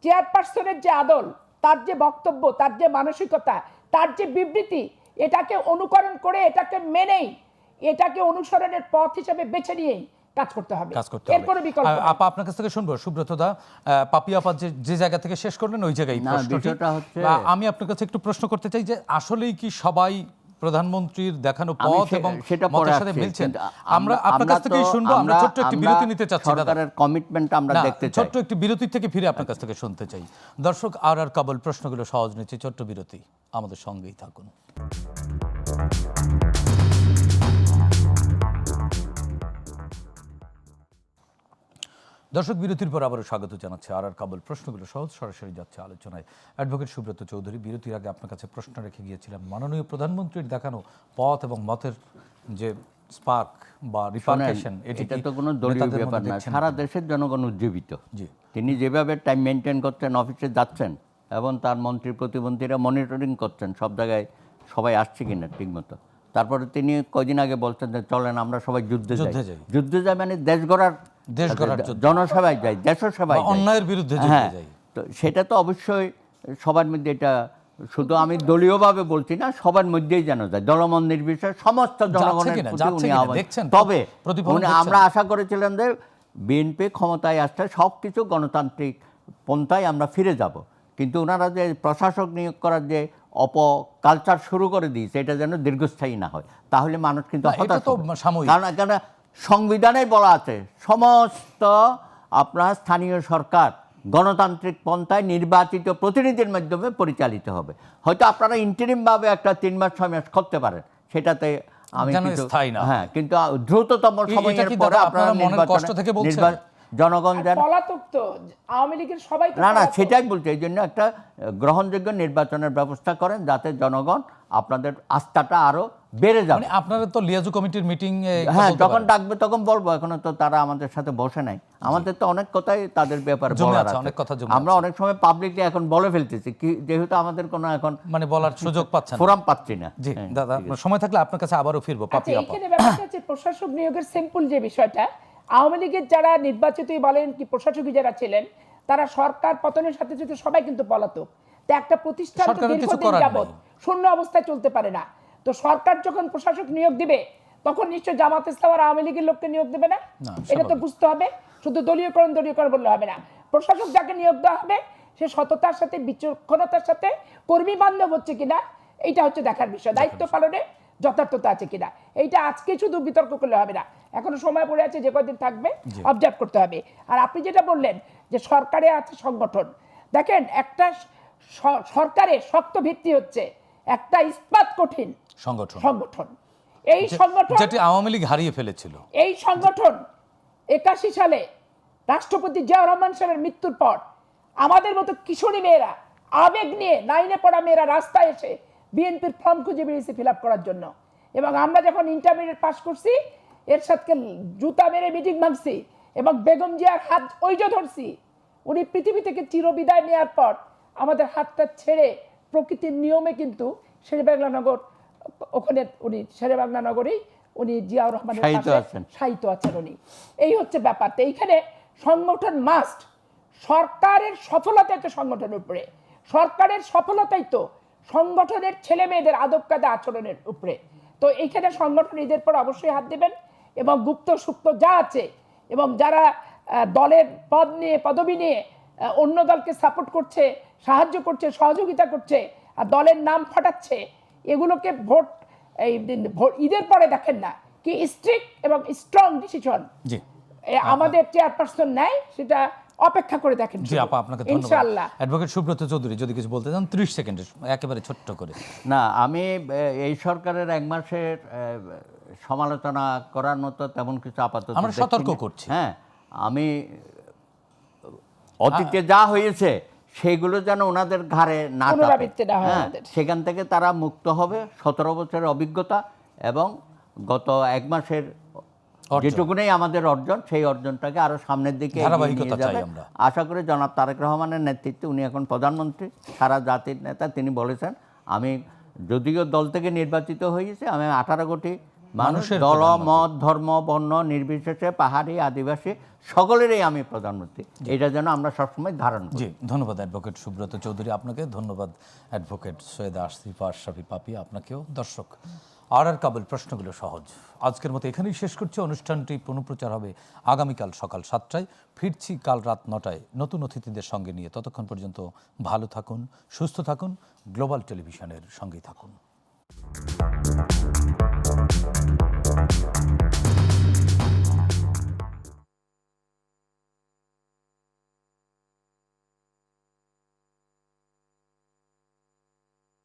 Speaker 2: চেয়ারপারসনের যে আদল, তার যে বক্তব্য, তার যে মানসিকতা, তার যে বিবৃতি, এটাকে অনুকরণ করে, এটাকে মেনেই, এটাকে অনুসরণের পথ হিসেবে বেছে নিয়েই কাজ করতে হবে,
Speaker 1: কাজ করতে
Speaker 2: এর কোনো বিকল্প নেই।
Speaker 1: আপা আপনার কাছ থেকে শুনবো, সুব্রত দা, পাপি আপা যে জায়গা থেকে শেষ করলেন ওই জায়গায়
Speaker 3: না,
Speaker 1: প্রশ্নটি।
Speaker 3: বিষয়টা হচ্ছে-
Speaker 1: আমি আপনার কাছে একটু প্রশ্ন করতে চাই যে আসলেই কি সবাই প্রধানমন্ত্রীর দেখানো
Speaker 3: আমি
Speaker 1: পথ এবং
Speaker 3: সেটা পরে
Speaker 1: মতের সাথে
Speaker 3: আসছি,
Speaker 1: মিলছেন?
Speaker 3: কিন্তু
Speaker 1: আমরা আপনার কাছ থেকেই শুনবো। আমরা ছোট্ট একটি বিরতি নিতে চাচ্ছি দাদা।
Speaker 3: সরকারের কমিটমেন্ট আমরা
Speaker 1: না,
Speaker 3: দেখতে চাই।
Speaker 1: ছোট্ট একটি বিরতি থেকে ফিরে আপনার কাছ থেকে শুনতে চাই। দর্শক, আর কাবল প্রশ্নগুলো সহজ নিচ্ছে, ছোট্ট বিরতি, আমাদের সঙ্গেই থাকুন। দর্শক, বিরতির পর আবারও স্বাগত জানাচ্ছে আর কাবল প্রশ্নগুলো সহজ, সরাসরি যাচ্ছে আলোচনায়। অ্যাডভোকেট সুব্রত চৌধুরী, বিরতির আগে আপনার কাছে প্রশ্ন রেখে গিয়েছিলাম মাননীয় প্রধানমন্ত্রীর দেখানো পথ এবং মতের যে স্পার্ক বা রিপারকেশন,
Speaker 3: এটা তো কোনো দলীয় ব্যাপার না, সারা দেশের জনগণ উজ্জীবিত।
Speaker 1: জি,
Speaker 3: তিনি যেভাবে টাইম মেনটেন করছেন, অফিসে যাচ্ছেন এবং তার মন্ত্রী প্রতিমন্ত্রীরা মনিটরিং করছেন সব জায়গায় সবাই আসছে কিনা ঠিকমতো। তারপরে তিনি কয়দিন আগে বলছেন যে চলেন আমরা সবাই যুদ্ধে যাই। যুদ্ধে যাই মানে দেশ গড়ার জনসেবায় যাই, দেশের সেবায় যাই,
Speaker 1: অন্যায়ের বিরুদ্ধে
Speaker 3: হ্যাঁ। তো সেটা তো অবশ্যই সবার মধ্যে, এটা শুধু আমি দলীয়ভাবে বলছি না, সবার মধ্যেই যেন যায়, দলমত নির্বিশেষে সমস্ত জনগণের প্রতি উনি আহ্বান। তবে আমরা আশা করেছিলাম যে বিএনপি ক্ষমতায় আসলে সব কিছু গণতান্ত্রিক পন্থায় আমরা ফিরে যাব, কিন্তু ওনারা যে প্রশাসক নিয়োগ করার যে কালচার শুরু করে দিয়েছে, এটা যেন দীর্ঘস্থায়ী না হয়, তাহলে মানুষ কিন্তু হতাশ হবে। কারণ সংবিধানে বলা আছে সমস্ত আপনার স্থানীয় সরকার গণতান্ত্রিক পন্থায় নির্বাচিত প্রতিনিধির মাধ্যমে পরিচালিত হবে। হয়তো আপনারা ইন্টারিমভাবে একটা 3 মাস 6 মাস করতে পারেন, সেটাতে আমি কিন্তু দ্রুততম সময়ের পরে আপনারা জনগণ যেন
Speaker 2: পলাতক তো আওয়ামী লীগের সবাই
Speaker 3: না সেটাই বলছে। এই জন্য একটা গ্রহণযোগ্য নির্বাচনের ব্যবস্থা করেন, যাতে জনগণ আপনাদের আস্থাটা আরো বেড়ে যাবে।
Speaker 1: আপনারা তো লিয়াজু কমিটির মিটিং,
Speaker 3: হ্যাঁ, যখন ডাকবে তখন বলবো, এখনো তো তারা আমাদের সাথে বসে নাই। আমাদের তো অনেক কথাই তাদের ব্যাপারে বলার আছে, আমরা অনেক সময় পাবলিকলি এখন বলে ফেলতেছি, কি যেহেতু আমাদের কোনো এখন
Speaker 1: বলার সুযোগ পাচ্ছেন,
Speaker 3: ফোরাম পাচ্ছি না।
Speaker 1: জি দাদা, সময় থাকলে আপনার কাছে আবারও ফিরবো। পাপি আপা,
Speaker 2: এখানে ব্যাপারটা হচ্ছে প্রশাসক নিয়োগের সিম্পল যে বিষয়টা, আওয়ামী লীগের যারা নির্বাচিতই বলেন কি প্রশাসকই যারা ছিলেন, তারা সরকার পতনের সাথে সাথে সবাই কিন্তু পলাতক। তো একটা প্রতিষ্ঠান তো দীর্ঘদিন যাবত শূন্য অবস্থায় চলতে পারে না। তো সরকার যখন প্রশাসক নিয়োগ দিবে, তখন নিশ্চয় জামাত ইসলাম আর আওয়ামী লীগের লোককে নিয়োগ দেবে না, এটা তো বুঝতে হবে। শুধু দলীয়করণ বললে হবে না। প্রশাসক যাকে নিয়োগ দেওয়া হবে সে সততার সাথে, বিচক্ষণতার সাথে কর্মী বান্ধব হচ্ছে কিনা, এইটা হচ্ছে দেখার বিষয়। দায়িত্ব পালনে যথার্থতা আছে কিনা, এইটা আজকে শুধু বিতর্ক করলে হবে না, এখনো সময় পড়ে আছে, যে কয়দিন থাকবে অবজার্ভ করতে হবে। আর আপনি যেটা বললেন যে সরকারে আছে সংগঠন, দেখেন একটা সরকারের শক্ত ভিত্তি হচ্ছে একটা ইস্পাত কঠিন সংগঠন। এই সংগঠন
Speaker 1: যেটি আওয়ামী লীগ হারিয়ে ফেলেছিল,
Speaker 2: এই সংগঠন 81 সালে রাষ্ট্রপতি জিয়াউর রহমান সাহেবের মৃত্যুর পর আমাদের মতো কিশোরী মেয়েরা, আবেগ নিয়ে 9-এ পড়া মেয়েরা রাস্তায় এসে বিএনপির ফর্ম খুঁজে বেরিয়েছে ফিল আপ করার জন্য। এবং আমরা যখন ইন্টারমিডিয়েট পাস করছি, এরশাদকে জুতা মেরে মিটিং ভাঙছি এবং বেগম জিয়ার হাত ওইজো ধরছি। উনি পৃথিবী থেকে চিরবিদায় নেওয়ার পর আমাদের হাতটা ছেড়ে প্রকৃতির নিয়মে কিন্তু শেরেবাংলানগর, ওখানে উনি শেরেবাংলানগরেই উনি জিয়াউর রহমানের সাহিত্য আছেন উনি। এই হচ্ছে ব্যাপার। তো এইখানে সংগঠন মাস্ট, সরকারের সফলতাই তো সংগঠনের উপরে, সরকারের সফলতাই তো সংগঠনের ছেলে মেয়েদের আদব কায়দা আচরণের উপরে। তো এইখানে সংগঠন এদের পর অবশ্যই হাত দেবেন, এবং গুপ্ত সুপ্ত যা আছে এবং যারা দলের পদ নিয়ে, পদবি নিয়ে অন্য দলকে সাপোর্ট করছে, সাহায্য করছে, সহযোগিতা করছে আর দলের নাম ফাটাচ্ছে, এগুলোকে ভোট ঈদের পরে দেখেন না কি স্ট্রিক্ট এবং স্ট্রং ডিসিশন আমাদের চেয়ারপারসন নেয়, সেটা অপেক্ষা করে দেখেন।
Speaker 1: জি আপা, আপনাকে ধন্যবাদ। ইনশাআল্লাহ। অ্যাডভোকেট সুব্রত চৌধুরী, যদি কিছু বলতে চান 30 সেকেন্ডে একেবারে ছোট্ট করে।
Speaker 3: না, আমি এই সরকারের 1 মাসের সমালোচনা করার মতো তেমন কিছু আপাতত
Speaker 1: আমরা সতর্ক করছি।
Speaker 3: হ্যাঁ, আমি অতীতে যা হয়েছে সেগুলো যেন ওনাদের ঘাড়ে না চাপে, সেখান থেকে তারা মুক্ত হবে। 17 বছরের অভিজ্ঞতা এবং গত 1 মাসের যেটুকুনেই আমাদের অর্জন, সেই অর্জনটাকে আরো সামনের দিকে নিয়ে যাবে। আশা করি জনাব তারেক রহমানের নেতৃত্বে, উনি এখন প্রধানমন্ত্রী, সারা জাতির নেতা, তিনি বলেছেন আমি যদিও দল থেকে নির্বাচিত হয়েছে, আমি 18 কোটি মানুষের দল, মত, ধর্ম, বর্ণ নির্বিশেষে, পাহাড়ি, আদিবাসী সকলেরই আমি প্রধানমন্ত্রী, এটা যেন আমরা সবসময় ধারণ করি।
Speaker 1: জি, ধন্যবাদ অ্যাডভোকেট সুব্রত চৌধুরী আপনাকে, ধন্যবাদ অ্যাডভোকেট সৈয়দা আসিফা আশরাফি পাপি আপনাকেও। দর্শক, আর কাবুল প্রশ্নগুলো সহজ। আজকের মতো এখানেই শেষ করছি। অনুষ্ঠানটি পুনঃপ্রচার হবে আগামীকাল সকাল 7টায়। ফিরছি কাল রাত 9টায় নতুন অতিথিদের সঙ্গে নিয়ে। ততক্ষণ পর্যন্ত ভালো থাকুন, সুস্থ থাকুন, গ্লোবাল টেলিভিশনের সঙ্গেই থাকুন।